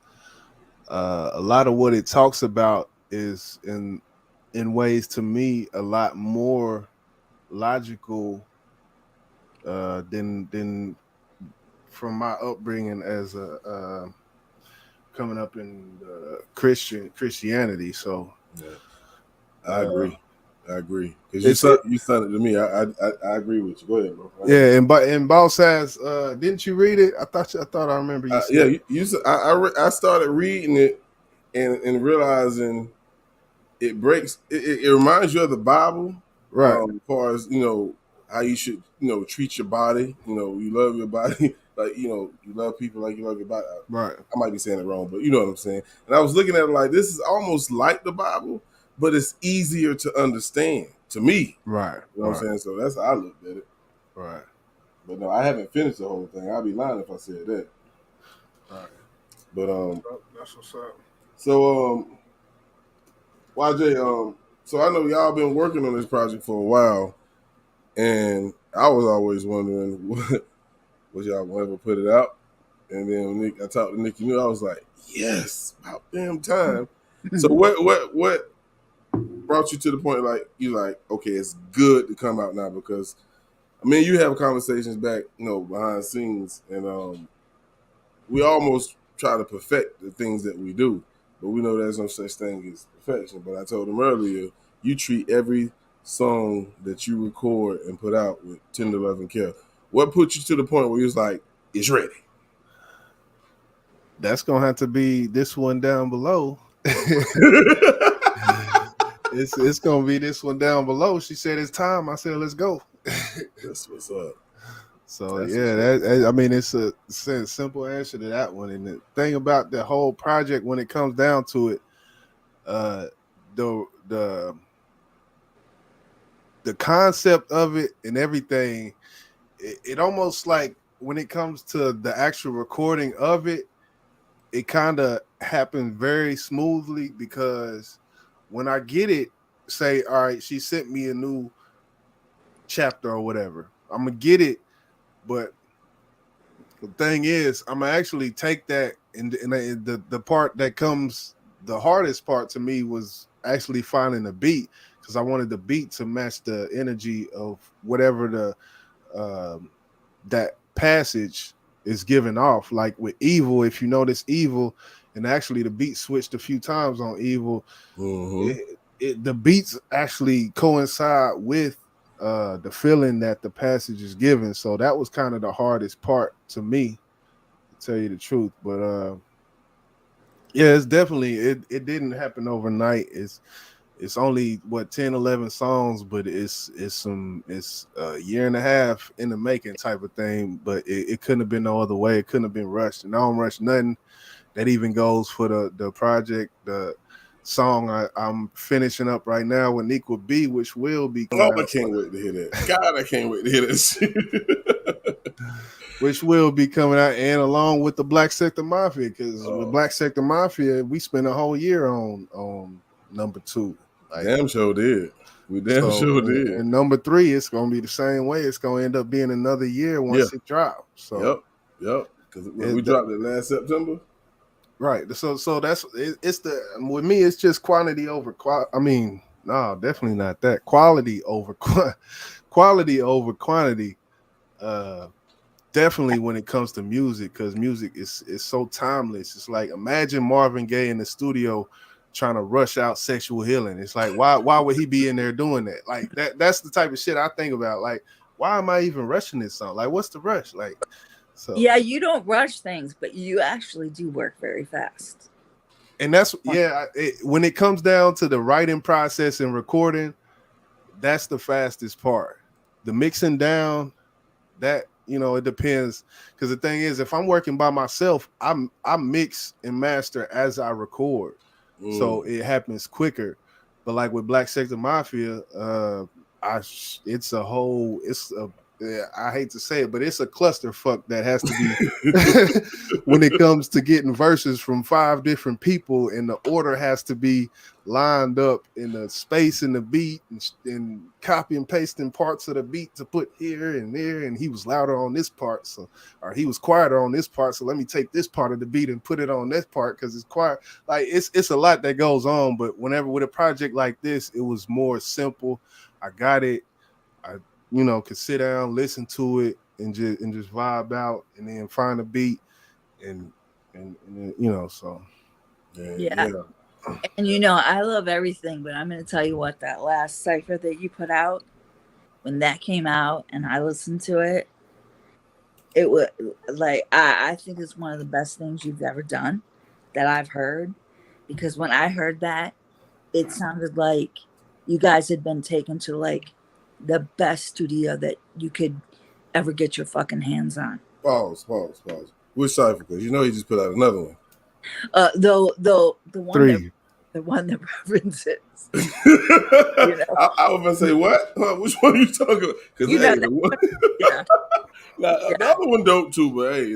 a lot of what it talks about is in ways, to me, a lot more logical than from my upbringing as a coming up in Christianity. So yeah, I agree. Because you said it to me. I agree with you. Go ahead, bro. Yeah, and Boss says, didn't you read it? I thought I remember you. Yeah, you said I started reading it and realizing it breaks. It reminds you of the Bible, right? As far as how you should treat your body. You love your body. Like, you love people like you love your body. Right. I might be saying it wrong, but you know what I'm saying. And I was looking at it like, this is almost like the Bible, but it's easier to understand to me. Right. You know what I'm saying? So that's how I looked at it. Right. But no, I haven't finished the whole thing. I'd be lying if I said that. Right. But that's what's up. So YJ, so I know y'all been working on this project for a while, and I was always wondering was y'all gonna ever put it out? And then when I talked to Nikki Nu, I was like, yes, about damn time. So what brought you to the point like you like, okay, it's good to come out now? Because I mean, you have conversations back, behind the scenes, and we almost try to perfect the things that we do, but we know there's no such thing as perfection. But I told him earlier, you treat every song that you record and put out with tender love and care. What put you to the point where you was like, it's ready? That's gonna have to be this one down below. it's gonna be this one down below. She said it's time. I said let's go. That's what's up. So That's yeah, I mean it's a simple answer to that one. And the thing about the whole project, when it comes down to it, the concept of it and everything, it almost like when it comes to the actual recording of it, it kind of happened very smoothly, because when I get it, say, all right, she sent me a new chapter or whatever, I'm gonna get it, but the thing is, I'm gonna actually take that, and the part that comes, the hardest part to me was actually finding the beat, because I wanted the beat to match the energy of whatever the that passage is giving off. Like with Evil, if you notice Evil, and actually the beat switched a few times on Evil, the beats actually coincide with the feeling that the passage is giving. So that was kind of the hardest part to me, to tell you the truth. But yeah, it's definitely, it didn't happen overnight. It's only 10, 11 songs, but it's a year and a half in the making type of thing. But it couldn't have been no other way. It couldn't have been rushed, and I don't rush nothing. That even goes for the project. The song I'm finishing up right now with Nikki B, which will be coming I out. can't wait to hear that. God, I can't wait to hear this. Which will be coming out, and along with the Black Sector Mafia, because with Black Sector Mafia, we spent a whole year on number 2. Like, damn sure did. We damn sure did. And number 3, it's gonna be the same way. It's gonna end up being another year once it drops. So yep. Because we dropped it last September. Right. So that's it's the, with me, it's just quantity over quality. I mean, no, definitely not that. Quality over quality over quantity. Definitely when it comes to music, because music is so timeless. It's like, imagine Marvin Gaye in the studio trying to rush out Sexual Healing. It's like, why would he be in there doing that? Like that's the type of shit I think about. Like, why am I even rushing this song? Like, what's the rush? Like, so yeah, you don't rush things, but you actually do work very fast. And that's when it comes down to the writing process and recording, that's the fastest part. The mixing down, that, it depends, because the thing is, if I'm working by myself, I mix and master as I record, so it happens quicker. But like with Black Sector Mafia, I hate to say it, but it's a clusterfuck that has to be when it comes to getting verses from 5 different people, and the order has to be lined up in the space in the beat, and copy and pasting parts of the beat to put here and there. And he was louder on this part, or he was quieter on this part, so let me take this part of the beat and put it on this part because it's quiet. Like, it's a lot that goes on. But whenever with a project like this, it was more simple. I got it. Could sit down, listen to it, and just vibe out, and then find a beat, and so yeah. And I love everything, but I'm going to tell you what, that last cipher that you put out, when that came out and I listened to it, it was like, I think it's one of the best things you've ever done that I've heard, because when I heard that, it sounded like you guys had been taken to like the best studio that you could ever get your fucking hands on. Pause. Which cipher? Because he just put out another one. The one 3. The one that references. I was gonna say, what? Which one are you talking about? Because the other one dope too, but hey,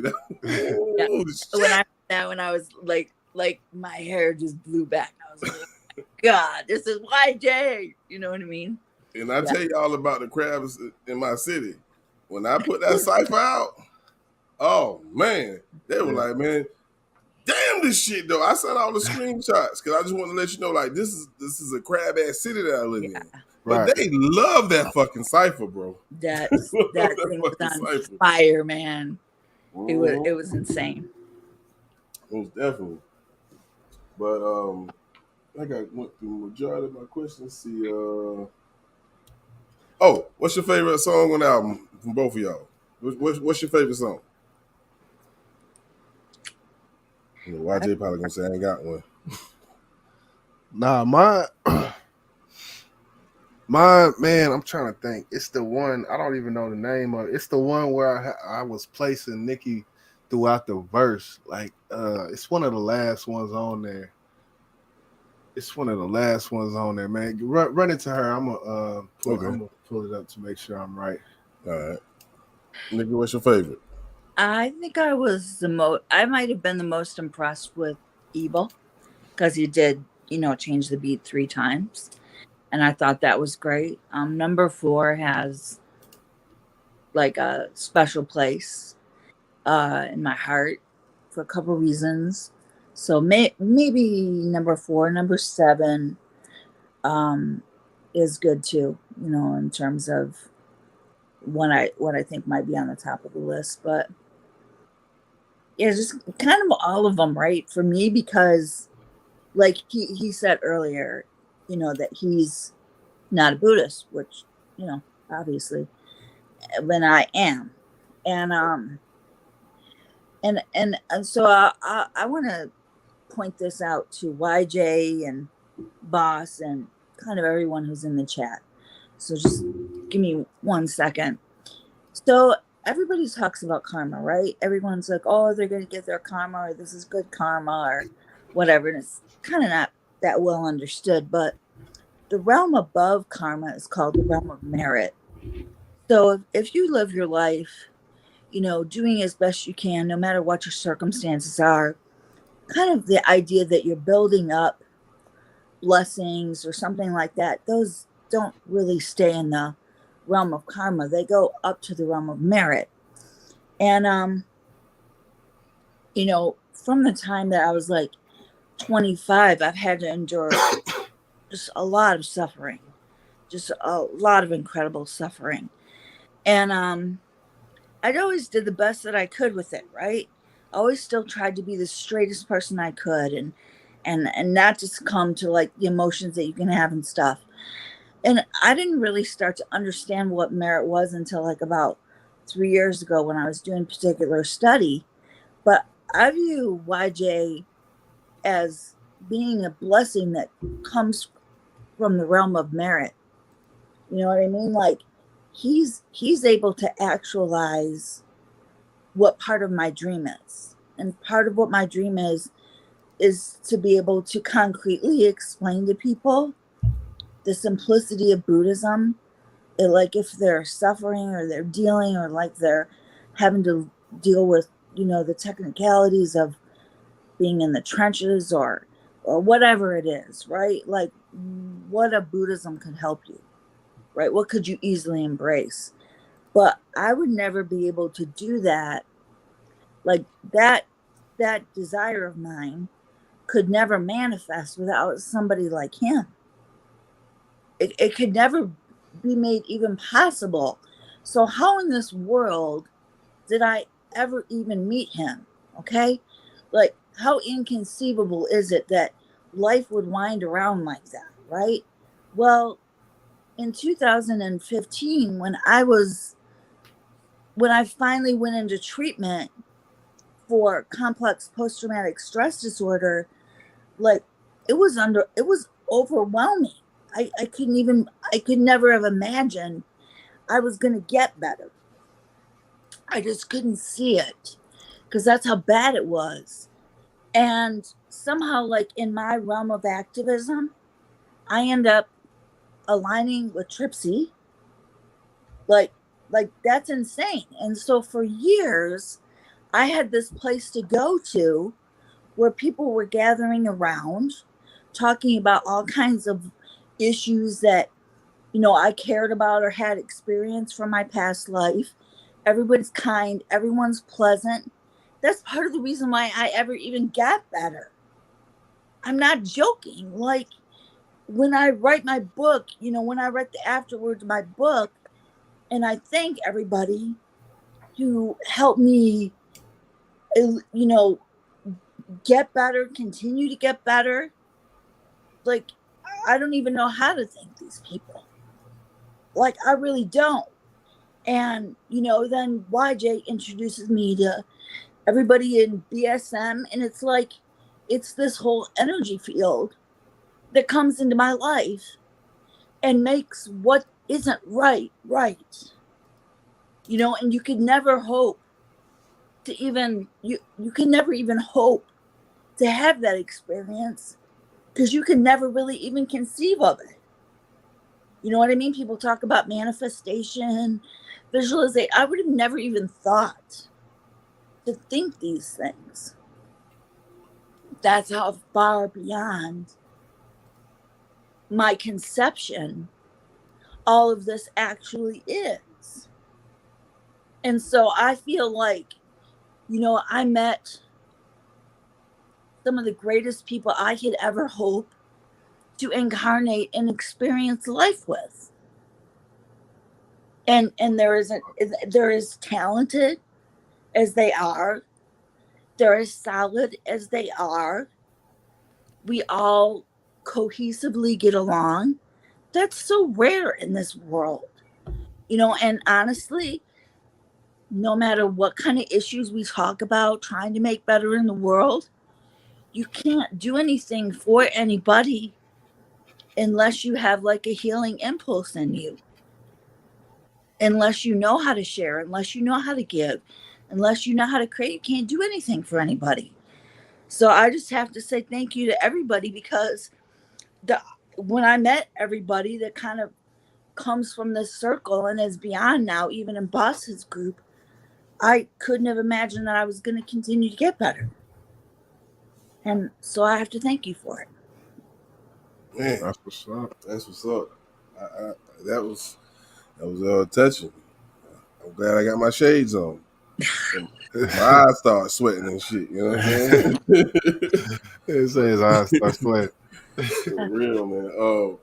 when I was like my hair just blew back. I was like, oh my God, this is YJ. You know what I mean? And I tell y'all about the crabs in my city. When I put that cipher out, oh man, they were like, man, damn this shit though. I sent all the screenshots because I just want to let you know, like, this is a crab ass city that I live in. But they love that fucking cipher, bro. That thing was on fire, man. It was insane. Most definitely. But I went through the majority of my questions. See, what's your favorite song on the album from both of y'all? What's your favorite song? YJ probably gonna say I ain't got one. Nah, Man, I'm trying to think. It's the one, I don't even know the name of it. It's the one where I was placing Nikki throughout the verse. Like, it's one of the last ones on there. It's one of the last ones on there, man. Run into her. I'm gonna pull it up to make sure I'm right. All right. Nikki, what's your favorite? I think I was I might have been the most impressed with Evil, because he did, change the beat 3 times. And I thought that was great. Number 4 has like a special place in my heart for a couple reasons. So maybe number 4, number 7 is good too, in terms of what I think might be on the top of the list. But yeah, just kind of all of them, right? For me, because like he said earlier, that he's not a Buddhist, which, obviously, when I am. And so I want to point this out to YJ and Boss and kind of everyone who's in the chat. So just give me 1 second. So everybody talks about karma, right? Everyone's like, oh, they're going to get their karma, or this is good karma, or whatever. And it's kind of not that well understood, but the realm above karma is called the realm of merit. So if you live your life, doing as best you can, no matter what your circumstances are, kind of the idea that you're building up blessings or something like that, those don't really stay in the realm of karma. They go up to the realm of merit. And, from the time that I was like 25, I've had to endure just a lot of suffering, just a lot of incredible suffering. And I always did the best that I could with it, right? I always still tried to be the straightest person I could and not just succumb to like the emotions that you can have and stuff. And I didn't really start to understand what merit was until like about 3 years ago when I was doing particular study. But I view YJ as being a blessing that comes from the realm of merit. You know what I mean? Like he's able to actualize what part of my dream is. And part of what my dream is to be able to concretely explain to people the simplicity of Buddhism. Like if they're suffering or they're dealing or like they're having to deal with, the technicalities of being in the trenches or whatever it is, right? Like what a Buddhism could help you, right? What could you easily embrace? But I would never be able to do that. Like that desire of mine could never manifest without somebody like him. It could never be made even possible. So how in this world did I ever even meet him? Okay? Like how inconceivable is it that life would wind around like that, right? Well, in 2015, when I finally went into treatment for complex post-traumatic stress disorder, like it was overwhelming. I could never have imagined I was going to get better. I just couldn't see it because that's how bad it was. And somehow, like in my realm of activism, I end up aligning with Tripsy. Like that's insane. And so for years, I had this place to go to where people were gathering around, talking about all kinds of issues that, I cared about or had experienced from my past life. Everyone's kind. Everyone's pleasant. That's part of the reason why I ever even got better. I'm not joking. Like when I write my book, when I write the afterwords of my book, and I thank everybody who helped me, get better, continue to get better. Like, I don't even know how to thank these people. Like, I really don't. And, then YJ introduces me to everybody in BSM. And it's like, it's this whole energy field that comes into my life and makes what isn't right. You know, and you could never hope to even, you can never even hope to have that experience because you can never really even conceive of it. You know what I mean? People talk about manifestation, visualization. I would have never even thought to think these things. That's how far beyond my conception all of this actually is. And so I feel like, you know, I met some of the greatest people I could ever hope to incarnate and experience life with. And they're as talented as they are. They're as solid as they are. We all cohesively get along. That's so rare in this world. You know, and honestly, no matter what kind of issues we talk about, trying to make better in the world, you can't do anything for anybody unless you have like a healing impulse in you. Unless you know how to share, unless you know how to give, unless you know how to create, you can't do anything for anybody. So I just have to say thank you to everybody, because when I met everybody that kind of comes from this circle and is beyond now, even in Boss's group, I couldn't have imagined that I was going to continue to get better. And so I have to thank you for it. Man, That's what's up. that's what's up. That was touching. I'm glad I got my shades on. My eyes start sweating and shit. You know what I'm saying? It says I start sweating. For real, man.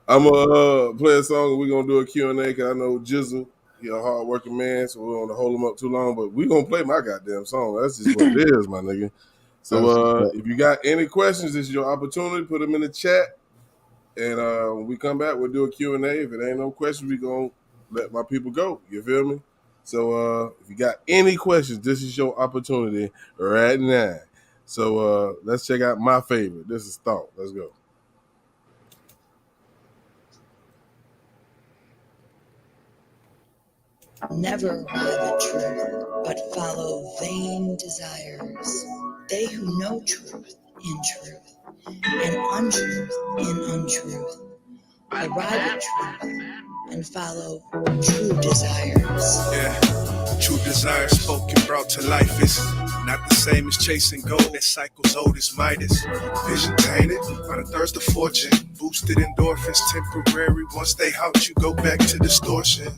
I'm gonna play a song and we're gonna do a Q&A because I know Jizzle, he a hard-working man, so we don't want to hold him up too long. But we gonna play my goddamn song. That's just what it is, my nigga. So if you got any questions, this is your opportunity. Put them in the chat. And when we come back, we'll do a Q&A. If it ain't no questions, we gonna let my people go. You feel me? So if you got any questions, this is your opportunity right now. So let's check out my favorite. This is Thought. Let's go. Never ride the truth, but follow vain desires. They who know truth in truth, and untruth in untruth, arrive at truth and follow true desires. Yeah, true desire spoken, brought to life is not the same as chasing gold that cycles old as Midas. Vision tainted by the thirst of fortune, boosted endorphins temporary. Once they halt, you go back to distortion.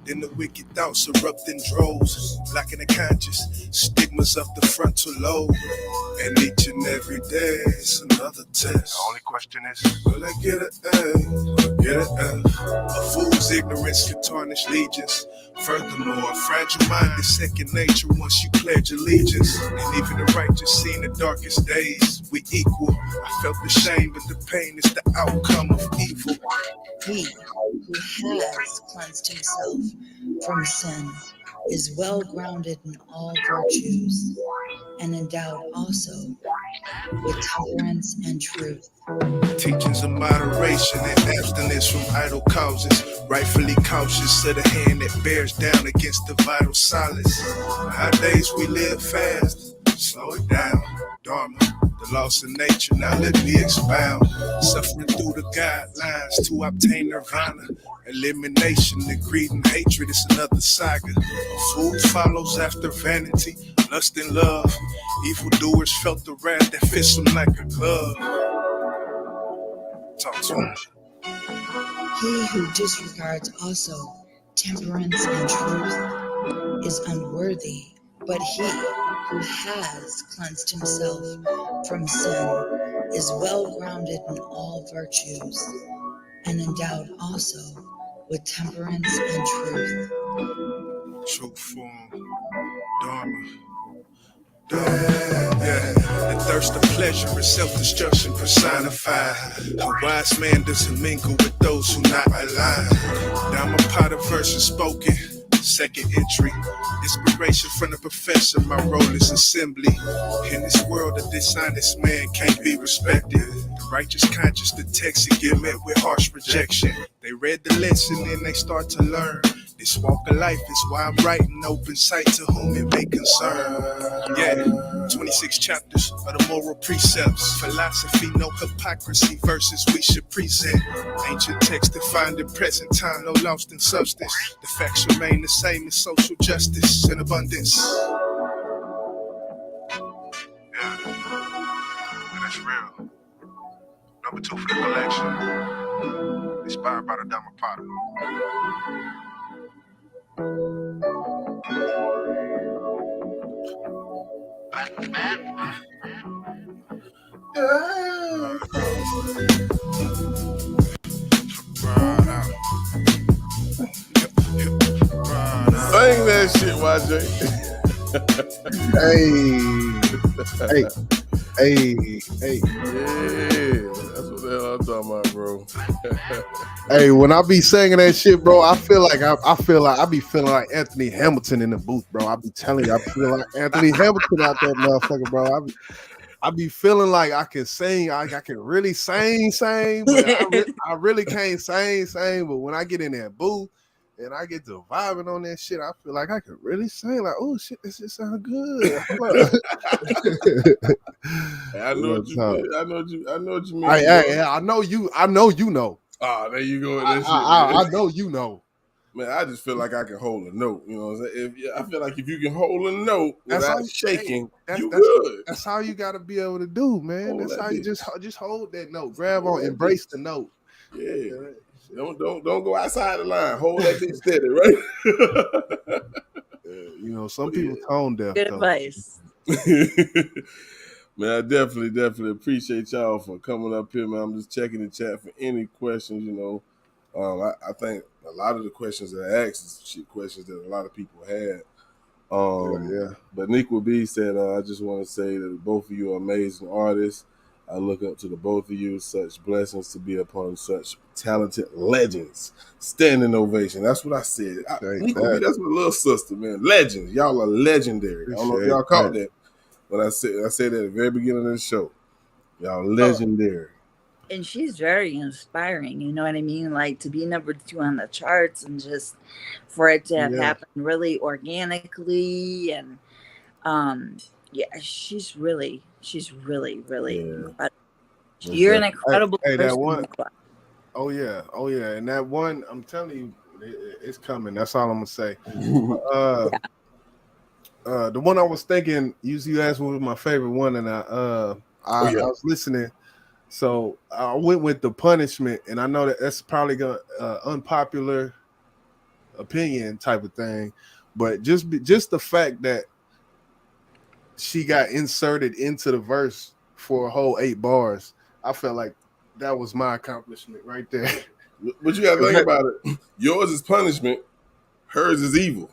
Then the wicked thoughts erupt in droves, blocking the conscious, stigmas up the frontal lobe. And each and every day is another test. The only question is, will I get an A or get an F? A fool's ignorance can tarnish legions. Furthermore, a fragile mind is second nature once you pledge allegiance. And even the righteous see in the darkest days, we equal. I felt the shame, but the pain is the outcome of evil. He who has cleansed himself from sin is well grounded in all virtues and endowed also with tolerance and truth. Teachings of moderation and abstinence from idle causes, rightfully cautious of the hand that bears down against the vital solace. Nowadays we live fast, slow it down, Dharma, the loss of nature, now let me expound. Suffering through the guidelines to obtain nirvana. Elimination, the greed and hatred is another saga. A fool follows after vanity, lust and love. Evildoers felt the wrath that fits them like a glove. Talk to me. He who disregards also temperance and truth is unworthy, but he who has cleansed himself from sin is well grounded in all virtues and endowed also with temperance and truth. True form, Dharma. Yeah, the thirst of pleasure is self-destruction personified. A wise man doesn't mingle with those who not aligned. Dhammapada verses spoken, Second entry, inspiration from the professor. My role is assembly. In this world, a dishonest man can't be respected. The righteous conscience, the text, and get met with harsh rejection. They read the lesson and they start to learn. This walk of life is why I'm writing open sight to whom it may concern. Yeah, 26 chapters of the moral precepts. Philosophy, no hypocrisy, verses we should present. Ancient text defined in present time, no lost in substance. The facts remain the same as social justice and abundance. Yeah, that's real. Number 2 for the collection. Inspired by the Dhammapada. Sing that shit, YJ. Hey. Yeah, that's what the hell I'm talking about, bro. Hey, when I be singing that shit, bro, I feel like I be feeling like Anthony Hamilton in the booth, bro. I be telling you, I feel like Anthony Hamilton out there, motherfucker, bro. I be feeling like I can sing, I can really sing, but I really can't sing. But when I get in that booth and I get to vibing on that shit, I feel like I can really sing. Like, oh shit, this shit sound good. I know what you mean. I know what you mean. I know you know. Ah, there you go. I know you know. Man, I just feel like I can hold a note. You know what I'm saying? I feel like if you can hold a note without shaking, you good. That's how you got to be able to do, man. That's how you just hold that note. Grab on, embrace the note. Yeah. Don't go outside the line. Hold that thing steady, right? You know, some people tone deaf. Good advice. Man, I definitely appreciate y'all for coming up here, man. I'm just checking the chat for any questions, you know. I think a lot of the questions that I asked is shit questions that a lot of people had. But Nikki B said, I just want to say that both of you are amazing artists. I look up to the both of you. Such blessings to be upon such talented legends. Standing ovation. That's what I said. Nikki B, that's my little sister, man. Legends. Y'all are legendary. I don't know if y'all caught that. But I said that at the very beginning of the show. Y'all legendary. And she's very inspiring, you know what I mean? Like to be number 2 on the charts and just for it to have happened really organically. And she's really incredible. You're an incredible person. That one, oh yeah. And that one, I'm telling you, it's coming. That's all I'm gonna say. The one I was thinking, you asked what was my favorite one, and I was listening. So I went with The Punishment, and I know that's probably gonna unpopular opinion type of thing, but just the fact that she got inserted into the verse for a whole 8 bars, I felt like that was my accomplishment right there. But you gotta think about it. Yours is punishment, hers is evil.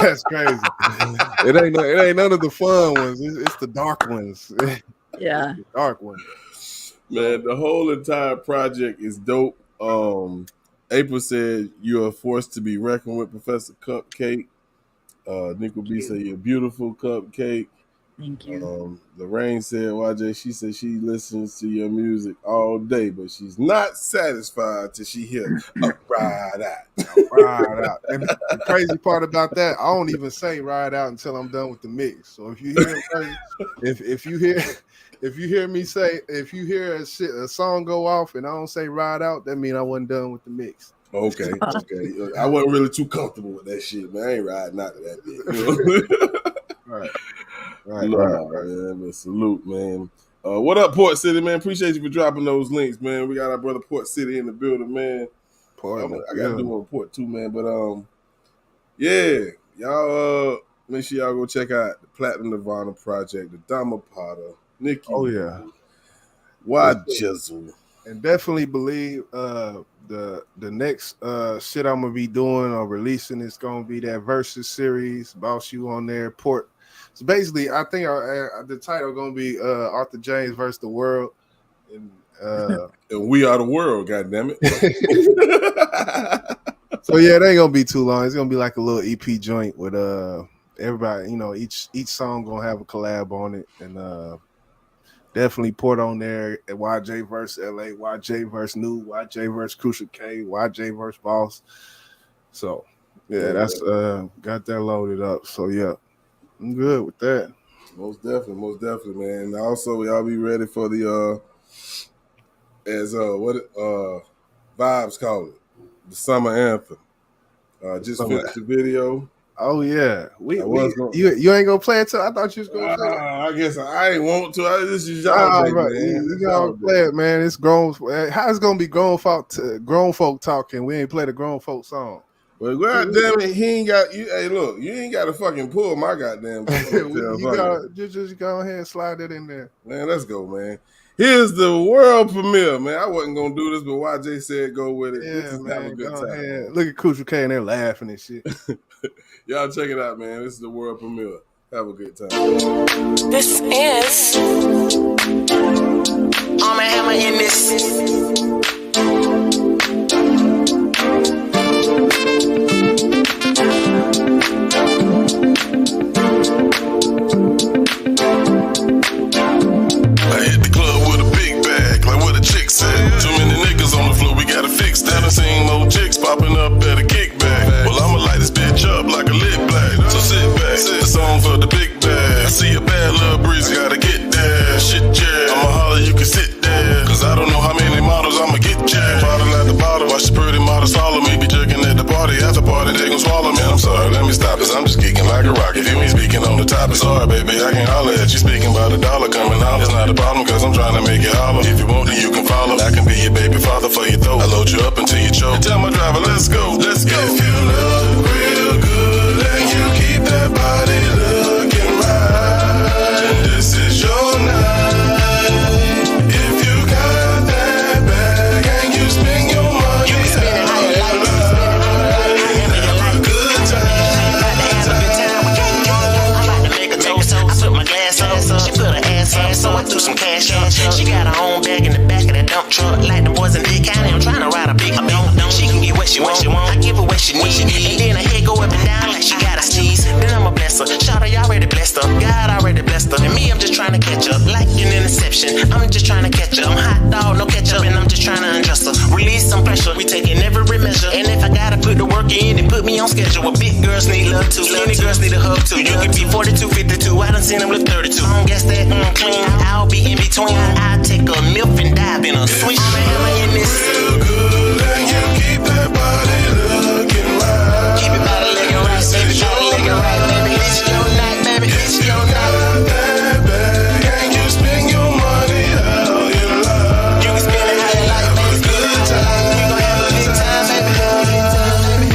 That's crazy. It ain't none of the fun ones. It's the dark ones. Yeah, the dark ones. Man, the whole entire project is dope. April said you're a force to be reckoned with, Professor Cupcake. Nikki B said you're a beautiful cupcake. Thank you. Lorraine said, YJ, she said she listens to your music all day, but she's not satisfied till she hears Ride Out. Ride Out. And the crazy part about that, I don't even say Ride Out until I'm done with the mix. So if you hear if you hear me say, if you hear a song go off and I don't say Ride Out, that means I wasn't done with the mix. Okay. I wasn't really too comfortable with that shit, man. I ain't riding out of that bit. You know? Right. Man, but salute, man. What up, Port City, man? Appreciate you for dropping those links, man. We got our brother Port City in the building, man. I gotta do a report too, man. But y'all make sure y'all go check out the Platinum Nirvana Project, the Dhammapada, Nikki. Oh yeah. Why Jizzle? And definitely believe the next shit I'm gonna be doing or releasing is gonna be that Versus series, Boss You on there, Port. So basically, I think the title gonna be Author James versus the World, and we are the world. God damn it! So yeah, it ain't gonna be too long. It's gonna be like a little EP joint with everybody. You know, each song gonna have a collab on it, and definitely put on there YJ versus LA, YJ versus Nu, YJ versus Crucial K, YJ versus Boss. So yeah, that's got that loaded up. So yeah, I'm good with that. Most definitely, man. And also, y'all be ready for the Vibes call it, the summer anthem. Just finished the video. Oh yeah, you ain't gonna play it till I thought you was gonna play it. I guess I ain't want to. This is y'all, right. Man. You gotta play it, man. It's grown. How it's gonna be grown folk talking? We ain't play the grown folk song. Well, goddamn it, he ain't got you. Hey, look, you ain't got to fucking pull my goddamn. You gotta just go ahead and slide that in there, man. Let's go, man. Here's the world premiere, man. I wasn't gonna do this, but YJ said go with it. Yeah, man, have a good time. Ahead. Look at Crucial K and they're laughing and shit. Y'all check it out, man. This is the world premiere. Have a good time. This is Arm & Hammer in this. I hit the club with a big bag, like what a chick said. Too many niggas on the floor, we gotta fix that. I seen more chicks popping up at a kickback. Well, I'ma light this bitch up like a lit black. So sit back, the song for the big bag. I see a bad little breeze, gotta get there. Shit, yeah, I'ma holler, you can sit there. Cause I don't know how many models I'ma get, yeah. Bottle at the bottle, watch the pretty models follow me. Be jerking at the party, after party, they gon' swallow me. I'm sorry, let me stop this, I'm just geeking like a rocket. If you ain't speaking on the topic, sorry, baby, I can holler at you. Speaking about $1 coming out, it's not a problem, cause I'm trying to make it holler. If you want, then you can follow. I can be your baby father for your throat. I load you up until you choke. And tell my driver, let's go, let's go. If you look real good and you keep that body looking right, and this is your night. If you got that bag and you spend your money, you can spend it how you like. Good time. I'm about to make a toast. I put my glass up, she put her ass up, so I threw some cash up. She got her own bag in the back of that dump truck, like the boys in Big County. I'm trying to ride a big dump. She can get what she want. I give her what she needs, and then her head go up and down like she got a sneeze. Then I'ma bless her. Shout out, y'all already blessed her. God already blessed her, and me, I'm just trying to catch up, like an interception. I'm just trying to catch up. I'm hot dog, no ketchup, and I'm just trying to undress her. Release some pressure. We taking every measure, and if I gotta put the work in, then put me on schedule. Well, big girls need love too, skinny girls need a hug too. You can be 42, 52. I done seen them look 32. I don't guess that clean. I'll be in between. I'll take a milk and dive in a sweet. Am I in this? Real good, and you keep that body looking right. Keep it body looking right, baby. Body looking right, baby. It's your night, baby. It's your night. That bag, and you spend your money how you like. You can spend it how you like, baby. Good time. We gon' have a big time, baby.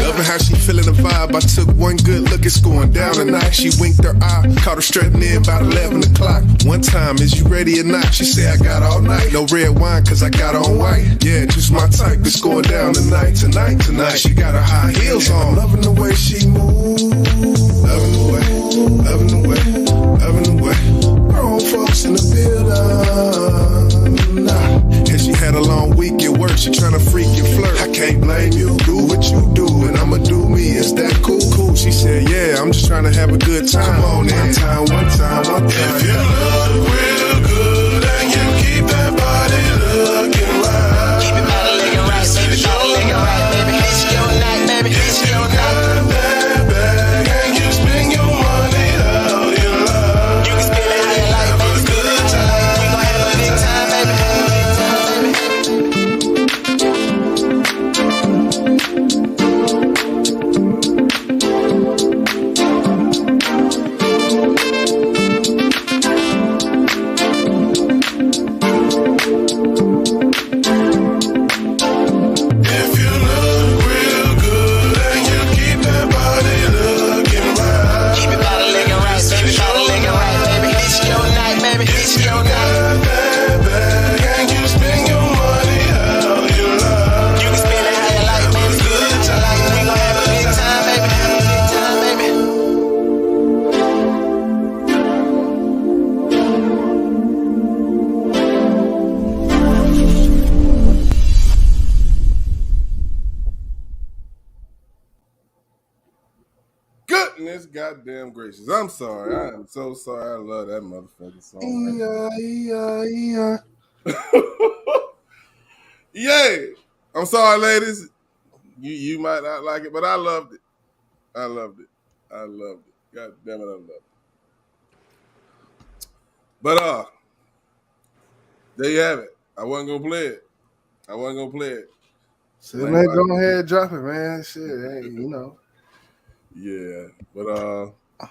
Loving how she feeling the vibe. I took one good look, it's going down tonight. She winked her eye, caught her strutting in about 11 o'clock. One time, is you ready or not? She said, I got all night. No red wine, cause I got on white. Yeah, just my type, it's going down tonight. Tonight. She got her high heels on. Loving the way she moves. Loving the way. Grown folks in the building. And she had a long week at work, she tryna freak and flirt. I can't blame you, do what you do, and I'ma do me, is that cool? She said, yeah, I'm just tryna have a good time. Come on in. One time. If you look real good and you keep that body looking right. Keep it body looking right, baby. Body looking right, baby. It's your night, baby. It's your night. That bag and you spend your money how you like. You can spend it how you like, baby. Good time. We gon' have a big time, baby. goodness, goddamn gracious. I'm sorry. I am so sorry. I love that motherfucking song. Yay! I'm sorry, ladies. You might not like it, but I loved it. I loved it. God damn it, I loved it. But there you have it. I wasn't gonna play it. So man, go ahead and drop it, man. Shit, hey, Yeah, but I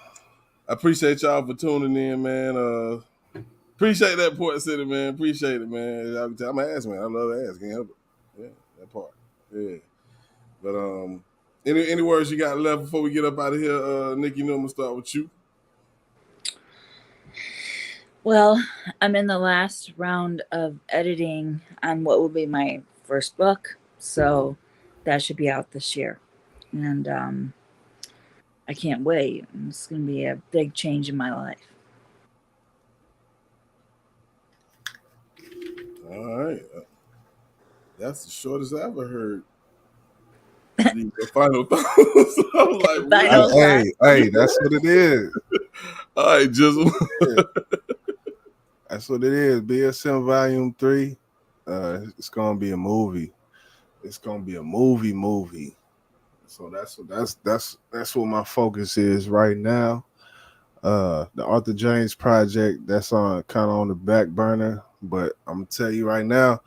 appreciate y'all for tuning in, man. Appreciate that Port City, man. Appreciate it, man. I'm an ass man. I love ass. Can't help it. Yeah, that part. Yeah. But any words you got left before we get up out of here, Nikki Nu? I'm gonna start with you. Well, I'm in the last round of editing on what will be my first book, so that should be out this year, and I can't wait. It's going to be a big change in my life. All right, that's the shortest I ever heard. The final thoughts. I'm like, hey, that's what it is. All right, Jizzle. That's what it is. BSM Volume 3. It's gonna be a movie. It's gonna be a movie. So that's what my focus is right now. The Author James project, that's on kind of on the back burner, but I'm gonna tell you right now,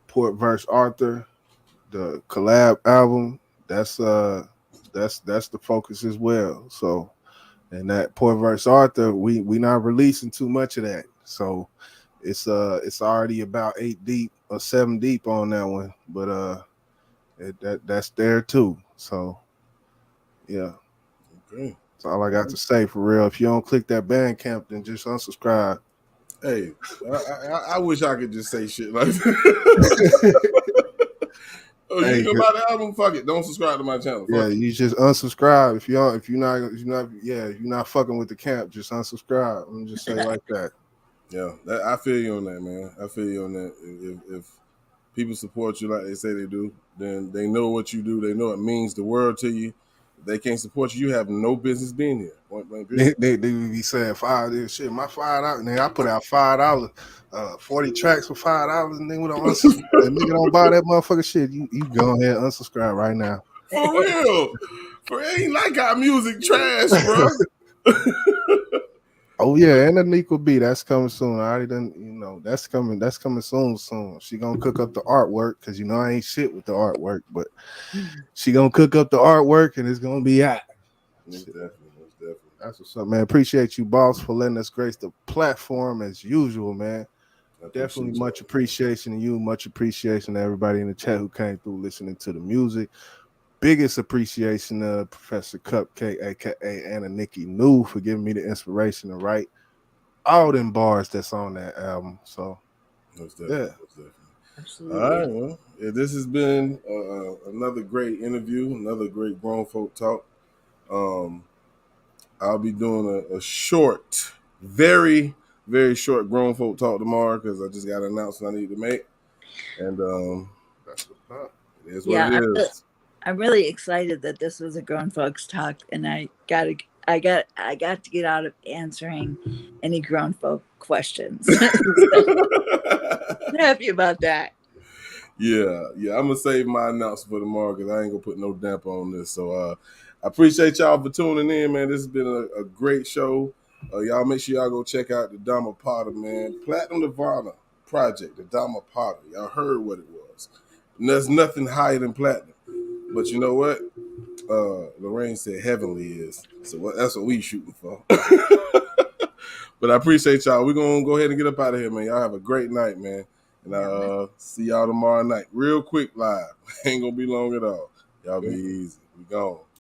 Port vs. Arthur, the collab album, that's the focus as well. So, and that Port vs. Arthur, we not releasing too much of that. So it's already about 8 deep or 7 deep on that one, but that's there too. So yeah. Okay. That's all I got to say for real. If you don't click that Bandcamp, then just unsubscribe. Hey, I wish I could just say shit like that. Oh, you can buy the album? Fuck it. Don't subscribe to my channel. Fuck you just unsubscribe. If you're not fucking with the camp, just unsubscribe. Let me just say like that. Yeah, I feel you on that, man. I feel you on that. If people support you like they say they do, then they know what you do. They know it means the world to you. If they can't support you, you have no business being here. They be saying $5 shit. My $5, nigga, I put out $5, 40 tracks for $5, and then we don't unsubscribe. The nigga don't buy that motherfucker shit. You go ahead and unsubscribe right now. For real. It ain't like our music trash, bro. Oh yeah, and the Nico B, that's coming soon. I already done, that's coming soon. She gonna cook up the artwork because I ain't shit with the artwork, but she gonna cook up the artwork and it's gonna be out. Most definitely. That's what's up, man. Appreciate you, boss, for letting us grace the platform as usual, man. Definitely much appreciation to you, much appreciation to everybody in the chat who came through listening to the music. Biggest appreciation to Professor Cupcake, aka Anna Nikki Nu, for giving me the inspiration to write all them bars that's on that album. So, Most definitely. Absolutely. All right, well, this has been another great interview, another great grown folk talk. I'll be doing a short, very, very short grown folk talk tomorrow because I just got an announcement I need to make, and that's what's up. It is what it is. I'm really excited that this was a grown folks talk, and I got to get out of answering any grown folk questions. I'm happy about that. Yeah. I'm gonna save my announcement for tomorrow because I ain't gonna put no damper on this. So I appreciate y'all for tuning in, man. This has been a great show. Y'all make sure y'all go check out the Dhammapada, man. Platinum Nirvana Project, the Dhammapada. Y'all heard what it was. And there's nothing higher than platinum. But you know what? Lorraine said heavenly is. So that's what we shooting for. But I appreciate y'all. We're going to go ahead and get up out of here, man. Y'all have a great night, man. And I'll see y'all tomorrow night. Real quick live. Ain't going to be long at all. Y'all be easy. We gone.